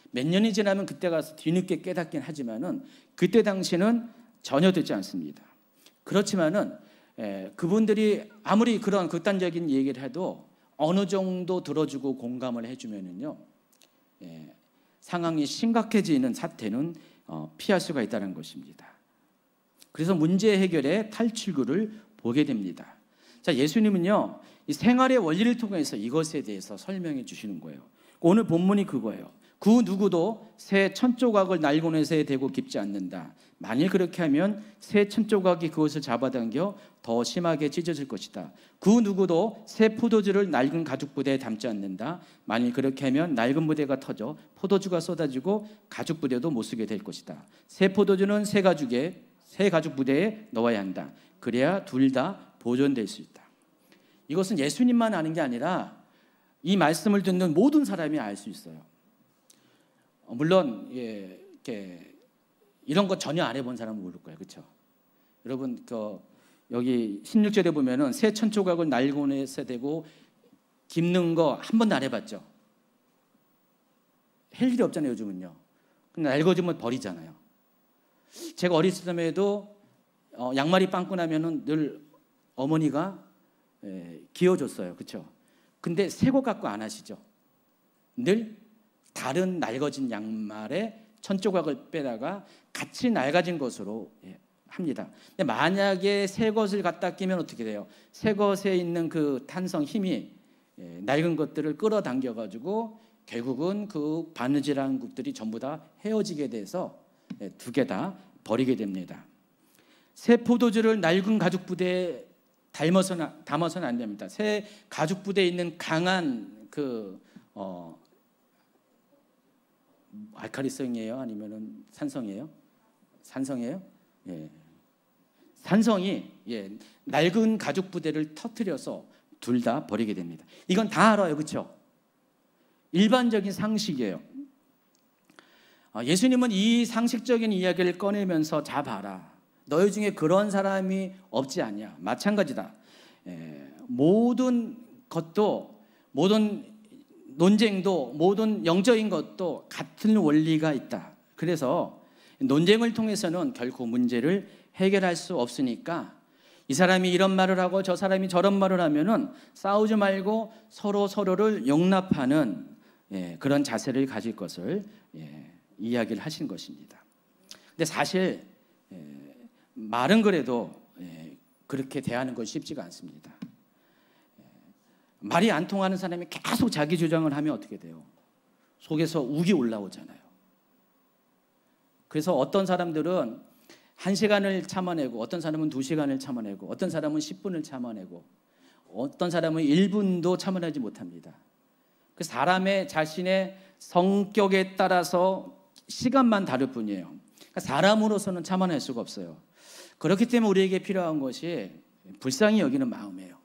Speaker 1: 몇 년이 지나면 그때 가서 뒤늦게 깨닫긴 하지만은 그때 당시는 전혀 듣지 않습니다. 그렇지만은 그분들이 아무리 그런 극단적인 얘기를 해도 어느 정도 들어주고 공감을 해주면은요, 상황이 심각해지는 사태는 피할 수가 있다는 것입니다. 그래서 문제 해결의 탈출구를 보게 됩니다. 자, 예수님은요, 이 생활의 원리를 통해서 이것에 대해서 설명해 주시는 거예요. 오늘 본문이 그거예요. 그 누구도 새 천조각을 날고넷에 대고 깁지 않는다. 만일 그렇게 하면 새 천조각이 그것을 잡아당겨 더 심하게 찢어질 것이다. 그 누구도 새 포도주를 낡은 가죽 부대에 담지 않는다. 만일 그렇게 하면 낡은 부대가 터져 포도주가 쏟아지고 가죽 부대도 못 쓰게 될 것이다. 새 포도주는 새 가죽 부대에 넣어야 한다. 그래야 둘 다 보존될 수 있다. 이것은 예수님만 아는 게 아니라 이 말씀을 듣는 모든 사람이 알 수 있어요. 물론 이렇게 이런 거 전혀 안 해본 사람은 모를 거예요, 그렇죠? 여러분 여기 16절에 보면은 새 천조각을 날고넷에 대고 깁는 거 한 번도 안 해봤죠? 할 일이 없잖아요, 요즘은요. 근데 낡아지면 버리잖아요. 제가 어렸을 때에도 양말이 빵꾸 나면은 늘 어머니가 기어줬어요, 그렇죠? 근데 새 거 갖고 안 하시죠? 늘 다른 낡아진 양말에 천조각을 빼다가 같이 낡아진 것으로 합니다. 근데 만약에 새 것을 갖다 끼면 어떻게 돼요? 새 것에 있는 그 탄성 힘이 낡은 것들을 끌어당겨 가지고 결국은 그 바느질한 것들이 전부 다 헤어지게 돼서 두 개 다 버리게 됩니다. 새 포도주를 낡은 가죽 부대에 담아서는 안 됩니다. 새 가죽 부대에 있는 강한 알칼리성이에요? 아니면은 산성이에요? 산성이에요? 예. 산성이 낡은 가죽 부대를 터뜨려서 둘 다 버리게 됩니다. 이건 다 알아요, 그렇죠? 일반적인 상식이에요. 예수님은 이 상식적인 이야기를 꺼내면서 자 봐라. 너희 중에 그런 사람이 없지 않냐. 마찬가지다. 모든 것도, 모든 논쟁도, 모든 영적인 것도 같은 원리가 있다. 그래서 논쟁을 통해서는 결코 문제를 해결할 수 없으니까 이 사람이 이런 말을 하고 저 사람이 저런 말을 하면은 싸우지 말고 서로 서로를 용납하는 그런 자세를 가질 것을 이야기를 하신 것입니다. 근데 사실 말은 그래도 그렇게 대하는 건 쉽지가 않습니다. 말이 안 통하는 사람이 계속 자기 주장을 하면 어떻게 돼요? 속에서 욱이 올라오잖아요. 그래서 어떤 사람들은 1시간을 참아내고, 어떤 사람은 2시간을 참아내고, 어떤 사람은 10분을 참아내고, 어떤 사람은 1분도 참아내지 못합니다. 그 사람의 자신의 성격에 따라서 시간만 다를 뿐이에요. 그러니까 사람으로서는 참아낼 수가 없어요. 그렇기 때문에 우리에게 필요한 것이 불쌍히 여기는 마음이에요.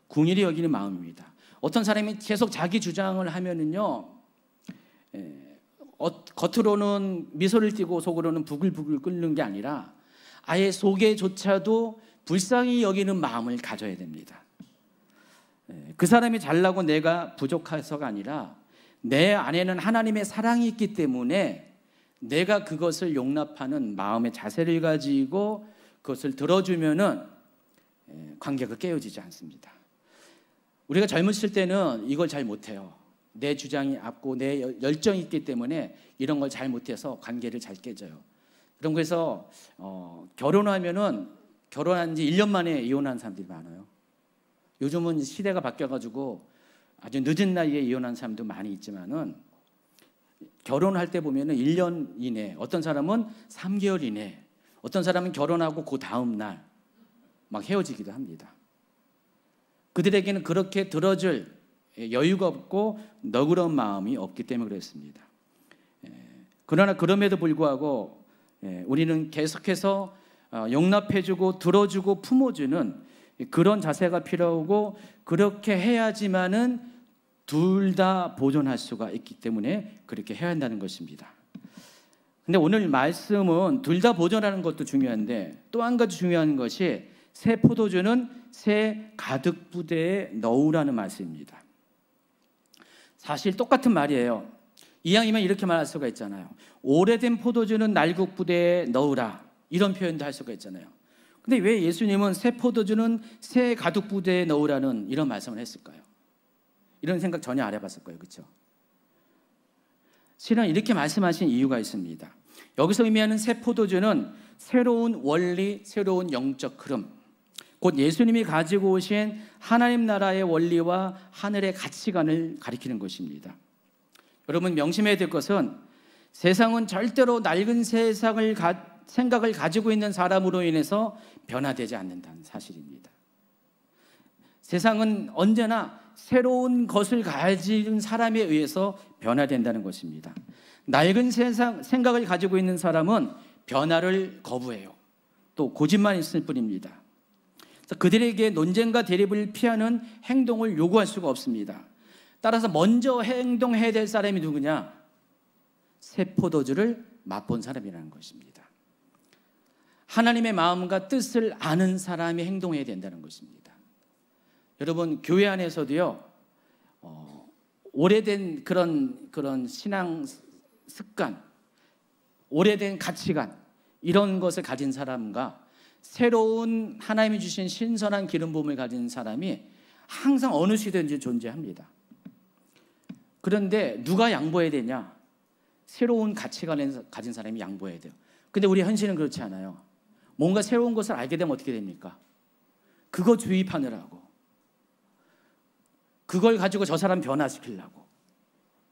Speaker 1: 궁일이 여기는 마음입니다. 어떤 사람이 계속 자기 주장을 하면은요, 겉으로는 미소를 띠고 속으로는 부글부글 끓는 게 아니라 아예 속에조차도 불쌍히 여기는 마음을 가져야 됩니다. 그 사람이 잘나고 내가 부족해서가 아니라 내 안에는 하나님의 사랑이 있기 때문에 내가 그것을 용납하는 마음의 자세를 가지고 그것을 들어주면은 관계가 깨어지지 않습니다. 우리가 젊었을 때는 이걸 잘 못해요. 내 주장이 앞고 내 열정이 있기 때문에 이런 걸 잘 못해서 관계를 잘 깨져요. 그런 거에서 결혼하면은 결혼한 지 1년 만에 이혼한 사람들이 많아요. 요즘은 시대가 바뀌어가지고 아주 늦은 나이에 이혼한 사람도 많이 있지만은 결혼할 때 보면은 1년 이내, 어떤 사람은 3개월 이내, 어떤 사람은 결혼하고 그 다음 날 막 헤어지기도 합니다. 그들에게는 그렇게 들어줄 여유가 없고 너그러운 마음이 없기 때문에 그렇습니다. 그러나 그럼에도 불구하고 우리는 계속해서 용납해주고 들어주고 품어주는 그런 자세가 필요하고, 그렇게 해야지만은 둘 다 보존할 수가 있기 때문에 그렇게 해야 한다는 것입니다. 근데 오늘 말씀은 둘 다 보존하는 것도 중요한데 또 한 가지 중요한 것이 새 포도주는 새 가득 부대에 넣으라는 말씀입니다. 사실 똑같은 말이에요. 이왕이면 이렇게 말할 수가 있잖아요. 오래된 포도주는 낡은 부대에 넣으라, 이런 표현도 할 수가 있잖아요. 근데 왜 예수님은 새 포도주는 새 가죽 부대에 넣으라는 이런 말씀을 했을까요? 이런 생각 전혀 안 해봤을 거예요, 그렇죠? 실은 이렇게 말씀하신 이유가 있습니다. 여기서 의미하는 새 포도주는 새로운 원리, 새로운 영적 흐름, 곧 예수님이 가지고 오신 하나님 나라의 원리와 하늘의 가치관을 가리키는 것입니다. 여러분 명심해야 될 것은 세상은 절대로 낡은 생각을 가지고 있는 사람으로 인해서 변화되지 않는다는 사실입니다. 세상은 언제나 새로운 것을 가진 사람에 의해서 변화된다는 것입니다. 낡은 생각을 가지고 있는 사람은 변화를 거부해요. 또 고집만 있을 뿐입니다. 그들에게 논쟁과 대립을 피하는 행동을 요구할 수가 없습니다. 따라서 먼저 행동해야 될 사람이 누구냐? 새 포도주를 맛본 사람이라는 것입니다. 하나님의 마음과 뜻을 아는 사람이 행동해야 된다는 것입니다. 여러분 교회 안에서도요, 오래된 그런 신앙 습관, 오래된 가치관, 이런 것을 가진 사람과 새로운 하나님이 주신 신선한 기름 부음을 가진 사람이 항상 어느 시대든지 존재합니다. 그런데 누가 양보해야 되냐? 새로운 가치관을 가진 사람이 양보해야 돼요. 근데 우리 현실은 그렇지 않아요. 뭔가 새로운 것을 알게 되면 어떻게 됩니까? 그거 주입하느라고. 그걸 가지고 저 사람 변화시키려고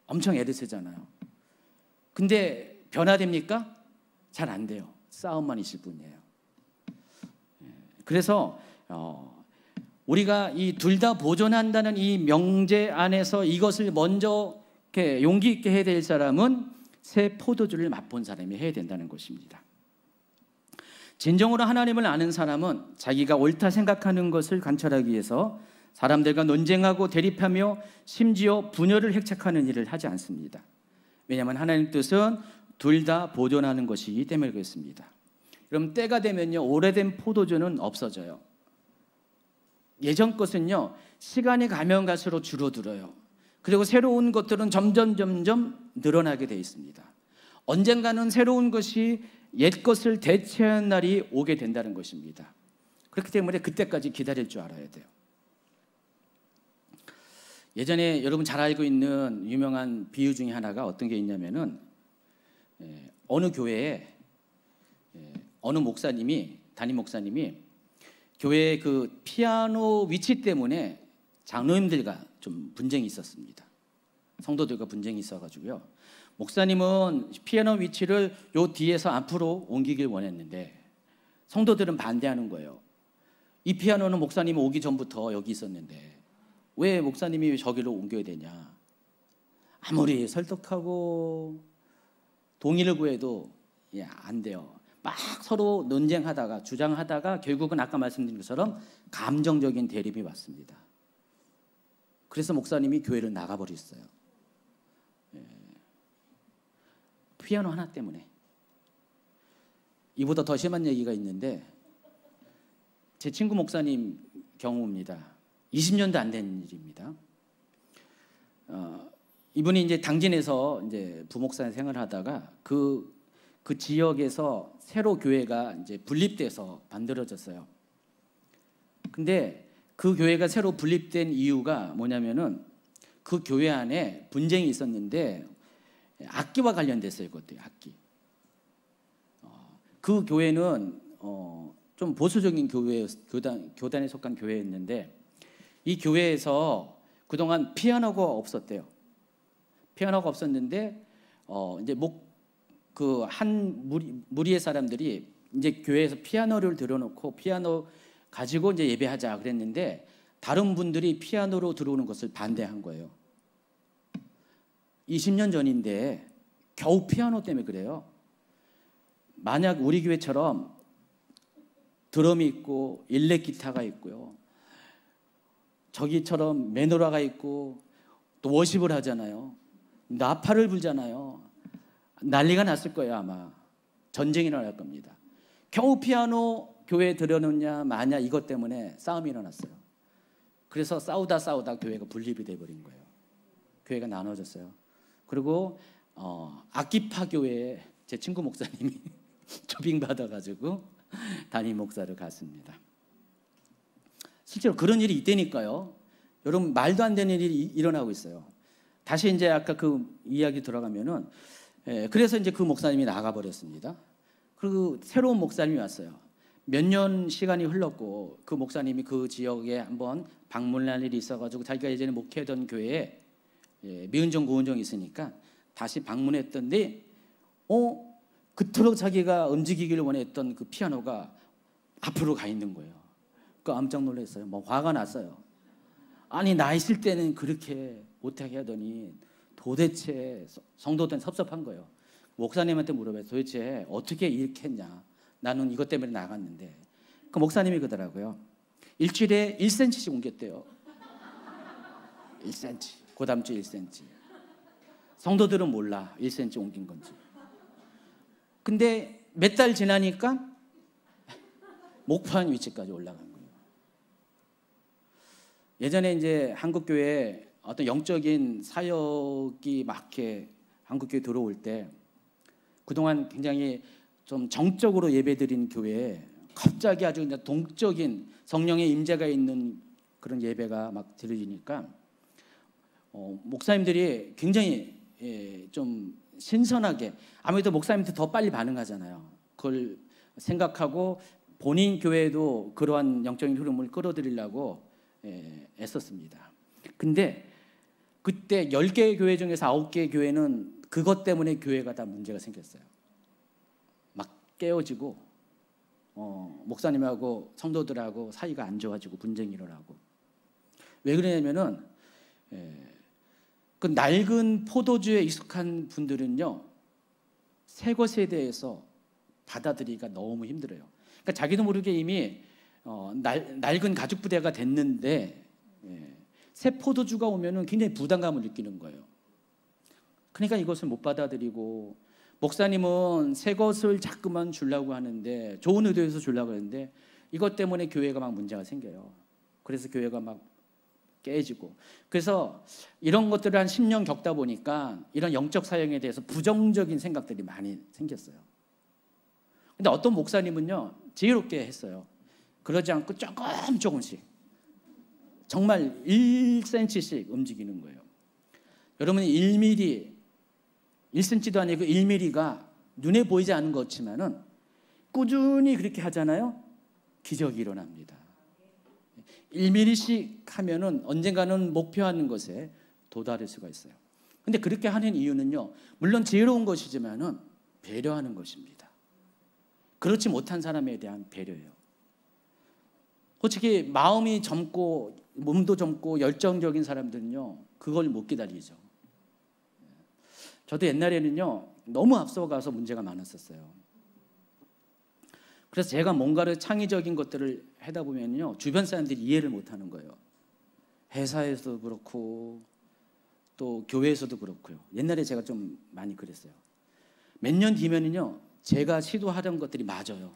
Speaker 1: 엄청 애를 쓰잖아요. 근데 변화됩니까? 잘 안 돼요. 싸움만 있을 뿐이에요. 그래서 우리가 이 둘 다 보존한다는 이 명제 안에서 이것을 먼저 이렇게 용기 있게 해야 될 사람은 새 포도주를 맛본 사람이 해야 된다는 것입니다. 진정으로 하나님을 아는 사람은 자기가 옳다 생각하는 것을 관찰하기 위해서 사람들과 논쟁하고 대립하며 심지어 분열을 획책하는 일을 하지 않습니다. 왜냐하면 하나님 뜻은 둘 다 보존하는 것이기 때문에 그렇습니다. 그럼 때가 되면요, 오래된 포도주는 없어져요. 예전 것은요, 시간이 가면 갈수록 줄어들어요. 그리고 새로운 것들은 점점 늘어나게 되어 있습니다. 언젠가는 새로운 것이 옛 것을 대체한 날이 오게 된다는 것입니다. 그렇기 때문에 그때까지 기다릴 줄 알아야 돼요. 예전에 여러분 잘 알고 있는 유명한 비유 중에 하나가 어떤 게 있냐면은 어느 교회에 어느 목사님이, 담임 목사님이 교회의 그 피아노 위치 때문에 장로님들과 좀 분쟁이 있었습니다. 성도들과 분쟁이 있어가지고요. 목사님은 피아노 위치를 요 뒤에서 앞으로 옮기길 원했는데 성도들은 반대하는 거예요. 이 피아노는 목사님이 오기 전부터 여기 있었는데 왜 목사님이 저기로 옮겨야 되냐. 아무리 설득하고 동의를 구해도 안 돼요. 막 서로 논쟁하다가 주장하다가 결국은 아까 말씀드린 것처럼 감정적인 대립이 왔습니다. 그래서 목사님이 교회를 나가버렸어요. 피아노 하나 때문에. 이보다 더 심한 얘기가 있는데 제 친구 목사님 경우입니다. 20년도 안 된 일입니다. 이분이 이제 당진에서 이제 부목사 생활을 하다가 그 지역에서 새로 교회가 이제 분립돼서 만들어졌어요. 근데 그 교회가 새로 분립된 이유가 뭐냐면은 그 교회 안에 분쟁이 있었는데 악기와 관련됐어요. 그것도 악기. 그 교회는 좀 보수적인 교단에 속한 교회였는데 이 교회에서 그동안 피아노가 없었대요. 피아노가 없었는데 이제 그 한 무리의 사람들이 이제 교회에서 피아노를 들여놓고 피아노 가지고 이제 예배하자 그랬는데 다른 분들이 피아노로 들어오는 것을 반대한 거예요. 20년 전인데 겨우 피아노 때문에 그래요. 만약 우리 교회처럼 드럼이 있고 일렉 기타가 있고요, 저기처럼 메노라가 있고 또 워십을 하잖아요. 나팔을 불잖아요. 난리가 났을 거예요. 아마 전쟁이 일어날 겁니다. 겨우 피아노 교회에 들여놓냐 마냐 이것 때문에 싸움이 일어났어요. 그래서 싸우다 교회가 분립이 돼버린 거예요. 교회가 나눠졌어요. 그리고 악기파 교회에 제 친구 목사님이 초빙 받아가지고 담임 목사를 갔습니다. 실제로 그런 일이 있다니까요. 여러분 말도 안 되는 일이 일어나고 있어요. 다시 이제 아까 그 이야기 들어가면은 그래서 이제 그 목사님이 나가버렸습니다. 그리고 새로운 목사님이 왔어요. 몇 년 시간이 흘렀고 그 목사님이 그 지역에 한번 방문할 일이 있어가지고 자기가 예전에 목회하던 교회에 미은정 고은정이 있으니까 다시 방문했던데 그토록 자기가 움직이기를 원했던 그 피아노가 앞으로 가 있는 거예요. 그 깜짝 놀랐어요. 뭐 화가 났어요. 아니 나 있을 때는 그렇게 못하게 하더니 도대체 성도들은 섭섭한 거예요. 목사님한테 물어봐요. 도대체 어떻게 이렇게 했냐. 나는 이것 때문에 나갔는데. 그 목사님이 그러더라고요. 일주일에 1cm씩 옮겼대요. 1cm. 그 다음 주 1cm. 성도들은 몰라. 1cm 옮긴 건지. 근데 몇 달 지나니까 목표한 위치까지 올라간 거예요. 예전에 이제 한국교회에 어떤 영적인 사역이 막 이렇게 한국교회 들어올 때 그동안 굉장히 좀 정적으로 예배드린 교회에 갑자기 아주 그냥 동적인 성령의 임재가 있는 그런 예배가 막 들려지니까 목사님들이 굉장히 좀 신선하게, 아무래도 목사님들 더 빨리 반응하잖아요. 그걸 생각하고 본인 교회도 그러한 영적인 흐름을 끌어들이려고 애썼습니다. 근데 그때 10개의 교회 중에서 9개의 교회는 그것 때문에 교회가 다 문제가 생겼어요. 막 깨어지고 목사님하고 성도들하고 사이가 안 좋아지고 분쟁이 일어나고. 왜 그러냐면은 그 낡은 포도주에 익숙한 분들은요, 새 것에 대해서 받아들이기가 너무 힘들어요. 그러니까 자기도 모르게 이미 낡은 가죽 부대가 됐는데 새 포도주가 오면은 굉장히 부담감을 느끼는 거예요. 그러니까 이것을 못 받아들이고, 목사님은 새 것을 자꾸만 주려고 하는데, 좋은 의도에서 주려고 하는데 이것 때문에 교회가 막 문제가 생겨요. 그래서 교회가 막 깨지고. 그래서 이런 것들을 한 10년 겪다 보니까 이런 영적 사역에 대해서 부정적인 생각들이 많이 생겼어요. 근데 어떤 목사님은요, 지혜롭게 했어요. 그러지 않고 조금씩 정말 1cm씩 움직이는 거예요. 여러분이 1cm도 아니고 1mm가 눈에 보이지 않는 것 같지만은 꾸준히 그렇게 하잖아요. 기적이 일어납니다. 1mm씩 하면은 언젠가는 목표하는 것에 도달할 수가 있어요. 근데 그렇게 하는 이유는요, 물론 지혜로운 것이지만은 배려하는 것입니다. 그렇지 못한 사람에 대한 배려예요. 솔직히 마음이 젊고 몸도 젊고 열정적인 사람들은요, 그걸 못 기다리죠. 저도 옛날에는요, 너무 앞서가서 문제가 많았었어요. 그래서 제가 뭔가를 창의적인 것들을 하다 보면요, 주변 사람들이 이해를 못하는 거예요. 회사에서도 그렇고 또 교회에서도 그렇고요. 옛날에 제가 좀 많이 그랬어요. 몇 년 뒤면은요, 제가 시도하던 것들이 맞아요.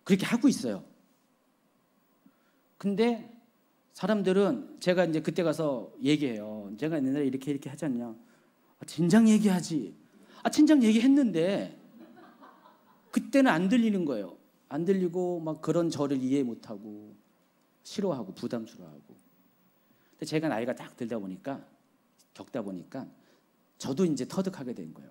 Speaker 1: 그렇게 하고 있어요. 근데 사람들은, 제가 이제 그때 가서 얘기해요. 제가 옛날에 이렇게 하지 않냐. 진작 얘기하지. 진작 얘기했는데 그때는 안 들리는 거예요. 안 들리고 막 그런 저를 이해 못하고 싫어하고 부담스러워하고. 근데 제가 나이가 딱 들다 보니까, 겪다 보니까 저도 이제 터득하게 된 거예요.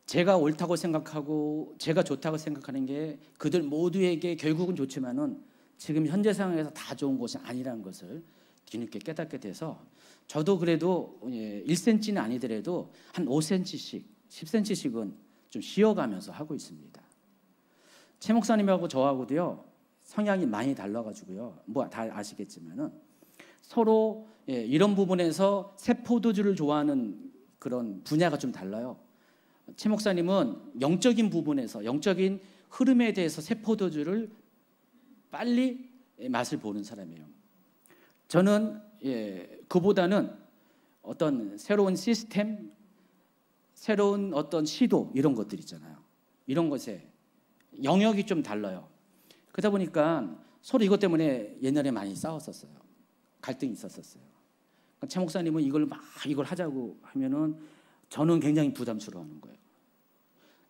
Speaker 1: 제가 옳다고 생각하고 제가 좋다고 생각하는 게 그들 모두에게 결국은 좋지만은 지금 현재 상황에서 다 좋은 것이 아니라는 것을 뒤늦게 깨닫게 돼서, 저도 그래도 1cm는 아니더라도 한 5cm씩, 10cm씩은 좀 쉬어가면서 하고 있습니다. 최 목사님하고 저하고도요, 성향이 많이 달라가지고요, 뭐 다 아시겠지만은 서로 이런 부분에서 새 포도주를 좋아하는 그런 분야가 좀 달라요. 최 목사님은 영적인 부분에서, 영적인 흐름에 대해서 새 포도주를 빨리 맛을 보는 사람이에요. 저는 그보다는 어떤 새로운 시스템, 새로운 어떤 시도, 이런 것들 있잖아요. 이런 것에 영역이 좀 달라요. 그러다 보니까 서로 이것 때문에 옛날에 많이 싸웠었어요. 갈등이 있었어요. 최 목사님은 이걸 하자고 하면은 저는 굉장히 부담스러워하는 거예요.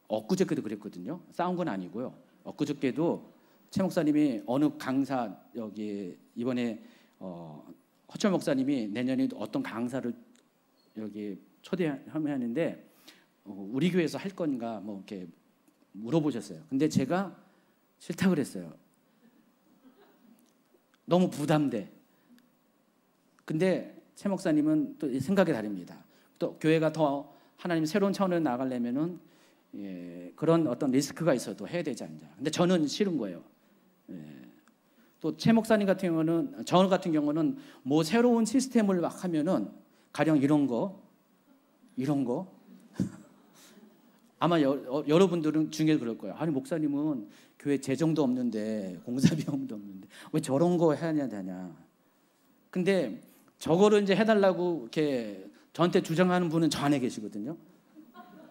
Speaker 1: 엊그저께도 그랬거든요. 싸운 건 아니고요. 엊그저께도 최 목사님이 어느 강사, 여기 이번에 허철 목사님이 내년에 어떤 강사를 여기 초대하는데 우리 교회에서 할 건가 뭐 이렇게 물어보셨어요. 근데 제가 싫다 그랬어요. 너무 부담돼. 근데 최 목사님은 또 생각이 다릅니다. 또 교회가 더 하나님 새로운 차원으로 나가려면은 그런 어떤 리스크가 있어도 해야 되지 않냐. 근데 저는 싫은 거예요. 또 최 목사님 같은 경우는, 저 같은 경우는 뭐 새로운 시스템을 막 하면은 가령 이런 거 아마 여러분들은 중에 그럴 거예요. 아니 목사님은 교회 재정도 없는데, 공사비용도 없는데 왜 저런 거 해야 되냐. 근데 저거를 이제 해달라고 이렇게 저한테 주장하는 분은 저 안에 계시거든요.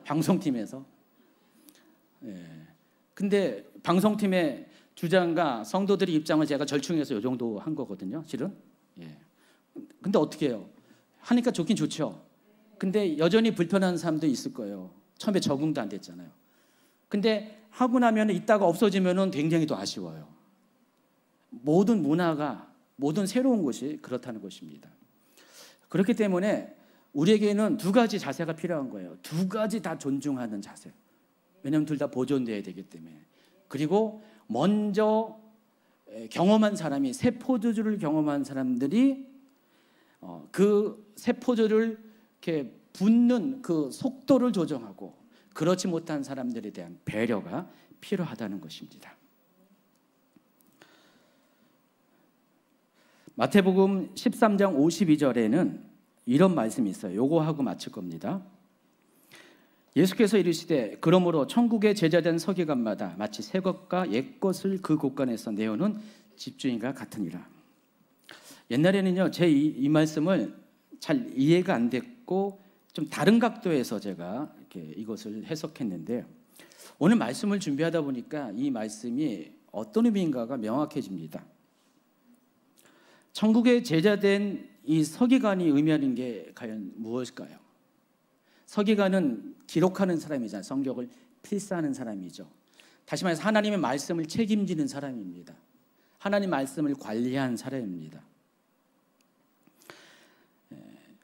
Speaker 1: 방송팀에서. 근데 방송팀의 주장과 성도들의 입장을 제가 절충해서 이 정도 한 거거든요, 실은. 근데 어떻게 해요? 하니까 좋긴 좋죠. 근데 여전히 불편한 사람도 있을 거예요. 처음에 적응도 안 됐잖아요. 근데 하고 나면 이따가 없어지면 굉장히 또 아쉬워요. 모든 문화가, 모든 새로운 것이 그렇다는 것입니다. 그렇기 때문에 우리에게는 두 가지 자세가 필요한 거예요. 두 가지 다 존중하는 자세. 왜냐하면 둘 다 보존돼야 되기 때문에. 그리고 먼저 경험한 사람이, 새 포도주를 경험한 사람들이 그 새 포도를 이렇게 붓는 그 속도를 조정하고, 그렇지 못한 사람들에 대한 배려가 필요하다는 것입니다. 마태복음 13장 52절에는 이런 말씀이 있어요. 요거 하고 마칠 겁니다. 예수께서 이르시되 그러므로 천국의 제자된 서기관마다 마치 새 것과 옛 것을 그 곳간에서 내어놓은 집주인과 같으니라. 옛날에는요, 제 이 말씀을 잘 이해가 안 됐고 좀 다른 각도에서 제가 이렇게 이것을 해석했는데, 오늘 말씀을 준비하다 보니까 이 말씀이 어떤 의미인가가 명확해집니다. 천국의 제자된 이 서기관이 의미하는 게 과연 무엇일까요? 서기관은 기록하는 사람이잖아요. 성경을 필사하는 사람이죠. 다시 말해서 하나님의 말씀을 책임지는 사람입니다. 하나님 말씀을 관리한 사람입니다.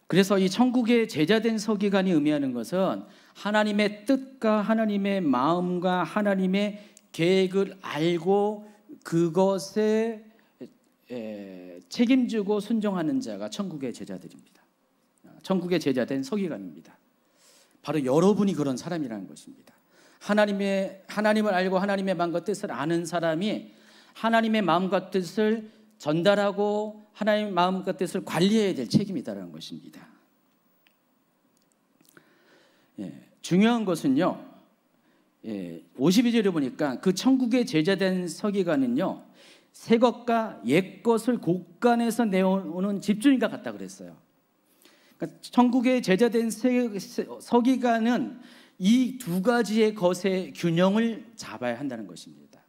Speaker 1: 그래서 이 천국의 제자된 서기관이 의미하는 것은 하나님의 뜻과 하나님의 마음과 하나님의 계획을 알고 그것에 책임지고 순종하는 자가 천국의 제자들입니다. 천국의 제자된 서기관입니다. 바로 여러분이 그런 사람이라는 것입니다. 하나님을 알고 하나님의 마음과 뜻을 아는 사람이 하나님의 마음과 뜻을 전달하고 하나님의 마음과 뜻을 관리해야 될 책임이 있다는 것입니다. 중요한 것은요, 52절에 보니까 그 천국의 제자된 서기관은요, 새 것과 옛 것을 곳간에서 내오는 집주인과 같다 그랬어요. 그러니까 천국의 제자된 서기관은 이 두 가지의 것의 균형을 잡아야 한다는 것입니다.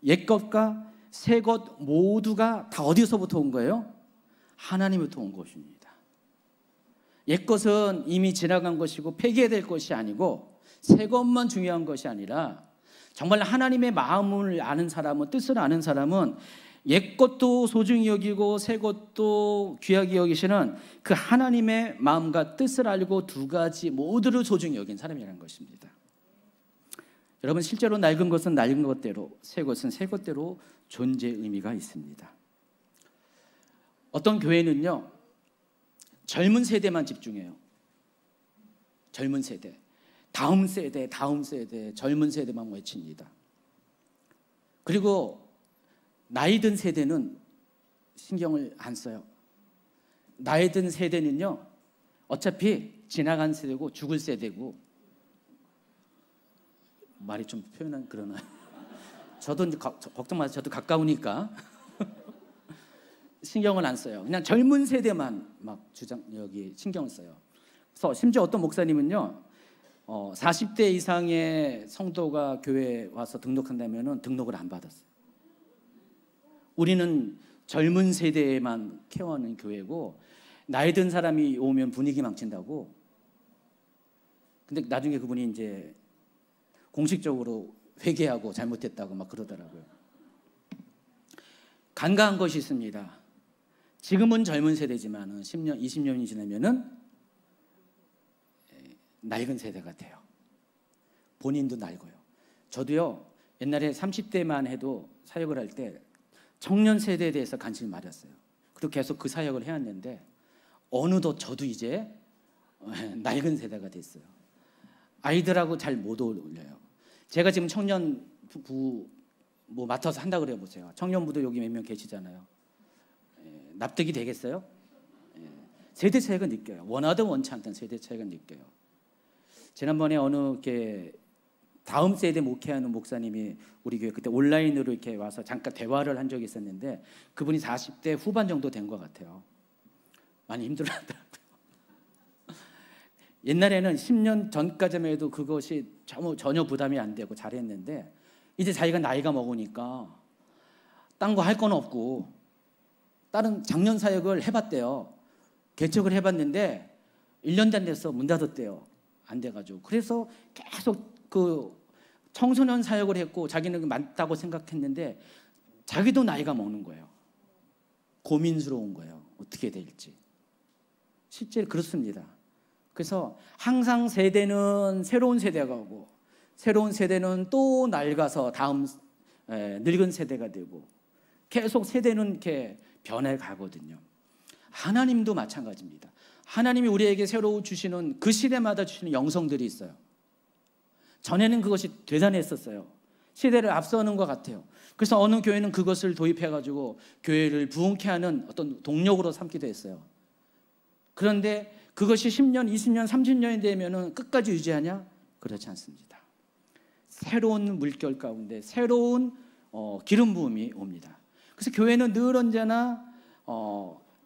Speaker 1: 옛 것과 새 것 모두가 다 어디서부터 온 거예요? 하나님부터 온 것입니다. 옛 것은 이미 지나간 것이고 폐기해야 될 것이 아니고, 새 것만 중요한 것이 아니라 정말 하나님의 마음을 아는 사람은, 뜻을 아는 사람은 옛 것도 소중히 여기고 새 것도 귀하게 여기시는 그 하나님의 마음과 뜻을 알고 두 가지 모두를 소중히 여긴 사람이라는 것입니다. 여러분, 실제로 낡은 것은 낡은 것대로, 새 것은 새 것대로 존재 의미가 있습니다. 어떤 교회는요, 젊은 세대만 집중해요. 젊은 세대, 다음 세대, 젊은 세대만 외칩니다. 그리고 나이 든 세대는 신경을 안 써요. 나이 든 세대는요, 어차피 지나간 세대고 죽을 세대고, 말이 좀 표현은 그러나요? 저도 이제 걱정 마세요. 저도 가까우니까 신경을 안 써요. 그냥 젊은 세대만 막 여기 신경을 써요. 그래서 심지어 어떤 목사님은요, 40대 이상의 성도가 교회에 와서 등록한다면은 등록을 안 받았어요. 우리는 젊은 세대에만 케어하는 교회고, 나이 든 사람이 오면 분위기 망친다고. 근데 나중에 그분이 이제 공식적으로 회개하고 잘못했다고 막 그러더라고요. 간과한 것이 있습니다. 지금은 젊은 세대지만 10년, 20년이 지나면은 낡은 세대가 돼요. 본인도 낡아요. 저도요, 옛날에 30대만 해도 사역을 할 때 청년 세대에 대해서 관심을 많았어요. 그리고 계속 그 사역을 해왔는데, 어느덧 저도 이제 낡은 세대가 됐어요. 아이들하고 잘 못 어울려요. 제가 지금 청년부 뭐 맡아서 한다 그래 보세요. 청년부도 여기 몇 명 계시잖아요. 납득이 되겠어요? 세대 차이가 느껴요. 원하든 원치 않든 세대 차이가 느껴요. 지난번에 어느 이렇게 다음 세대 목회하는 목사님이 우리 교회 그때 온라인으로 이렇게 와서 잠깐 대화를 한 적이 있었는데, 그분이 40대 후반 정도 된 것 같아요. 많이 힘들어하더라고요. 옛날에는 10년 전까지만 해도 그것이 전혀 부담이 안 되고 잘했는데, 이제 자기가 나이가 먹으니까 딴 거 할 건 없고 다른 작년 사역을 해봤대요. 개척을 해봤는데 1년도 안 돼서 문 닫았대요. 안 돼가지고. 그래서 계속 그 청소년 사역을 했고, 자기는 맞다고 생각했는데 자기도 나이가 먹는 거예요. 고민스러운 거예요. 어떻게 될지. 실제 그렇습니다. 그래서 항상 세대는 새로운 세대가 오고, 새로운 세대는 또 낡아서 다음 늙은 세대가 되고 계속 세대는 이렇게 변해 가거든요. 하나님도 마찬가지입니다. 하나님이 우리에게 새로 주시는 그 시대마다 주시는 영성들이 있어요. 전에는 그것이 대단했었어요. 시대를 앞서는 것 같아요. 그래서 어느 교회는 그것을 도입해가지고 교회를 부흥케 하는 어떤 동력으로 삼기도 했어요. 그런데 그것이 10년, 20년, 30년이 되면은 끝까지 유지하냐? 그렇지 않습니다. 새로운 물결 가운데 새로운 기름 부음이 옵니다. 그래서 교회는 늘 언제나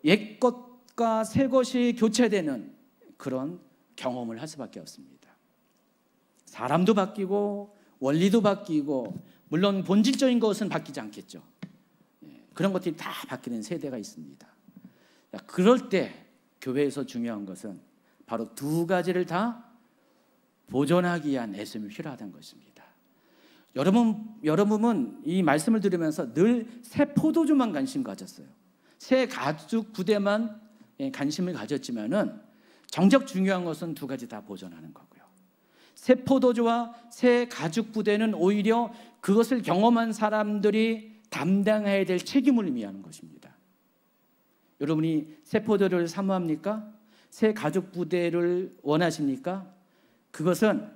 Speaker 1: 옛 것과 새 것이 교체되는 그런 경험을 할 수밖에 없습니다. 사람도 바뀌고 원리도 바뀌고 물론 본질적인 것은 바뀌지 않겠죠. 그런 것들이 다 바뀌는 세대가 있습니다. 그럴 때 교회에서 중요한 것은 바로 두 가지를 다 보존하기 위한 애씀이 필요하다는 것입니다. 여러분은 이 말씀을 들으면서 늘 새 포도주만 관심 가졌어요. 새 가죽 부대만 관심을 가졌지만은 정작 중요한 것은 두 가지 다 보존하는 거고요. 새 포도주와 새 가죽 부대는 오히려 그것을 경험한 사람들이 담당해야 될 책임을 의미하는 것입니다. 여러분이 새 포도를 사모합니까? 새 가죽 부대를 원하십니까? 그것은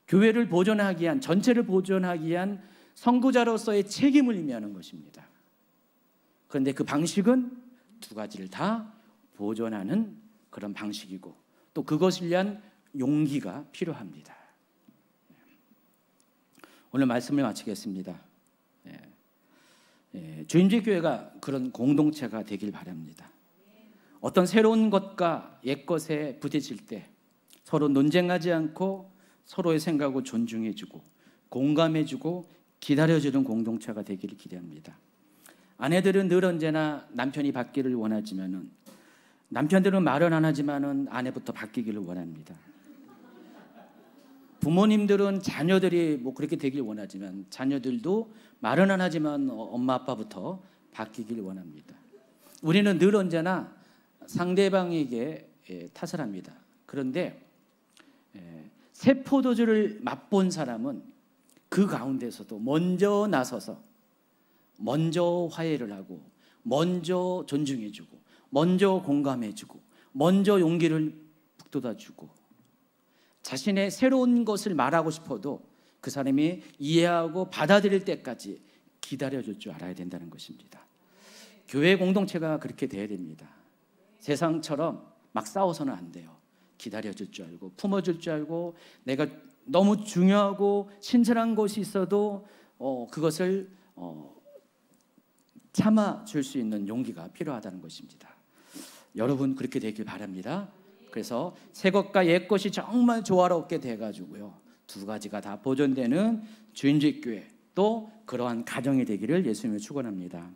Speaker 1: 교회를 보존하기 위한, 전체를 보존하기 위한 선구자로서의 책임을 의미하는 것입니다. 그런데 그 방식은 두 가지를 다 보존하는 그런 방식이고 또 그것을 위한 용기가 필요합니다. 오늘 말씀을 마치겠습니다. 주임제 교회가 그런 공동체가 되길 바랍니다. 어떤 새로운 것과 옛 것에 부딪힐 때 서로 논쟁하지 않고 서로의 생각을 존중해주고 공감해주고 기다려주는 공동체가 되기를 기대합니다. 아내들은 늘 언제나 남편이 바뀌기를 원하지만은 남편들은 말은 안 하지만은 아내부터 바뀌기를 원합니다. 부모님들은 자녀들이 뭐 그렇게 되길 원하지만 자녀들도 말은 안 하지만 엄마 아빠부터 바뀌길 원합니다. 우리는 늘 언제나 상대방에게 탓을 합니다. 그런데 새 포도주를 맛본 사람은 그 가운데서도 먼저 나서서 먼저 화해를 하고 먼저 존중해주고 먼저 공감해주고 먼저 용기를 북돋아주고 자신의 새로운 것을 말하고 싶어도 그 사람이 이해하고 받아들일 때까지 기다려줄 줄 알아야 된다는 것입니다. 교회 공동체가 그렇게 돼야 됩니다. 세상처럼 막 싸워서는 안 돼요. 기다려줄 줄 알고 품어줄 줄 알고 내가 너무 중요하고 신선한 것이 있어도 그것을 참아줄 수 있는 용기가 필요하다는 것입니다. 여러분 그렇게 되길 바랍니다. 그래서 새 것과 옛 것이 정말 조화롭게 돼가지고요 두 가지가 다 보존되는 주인집 교회 또 그러한 가정이 되기를 예수님을 축원합니다.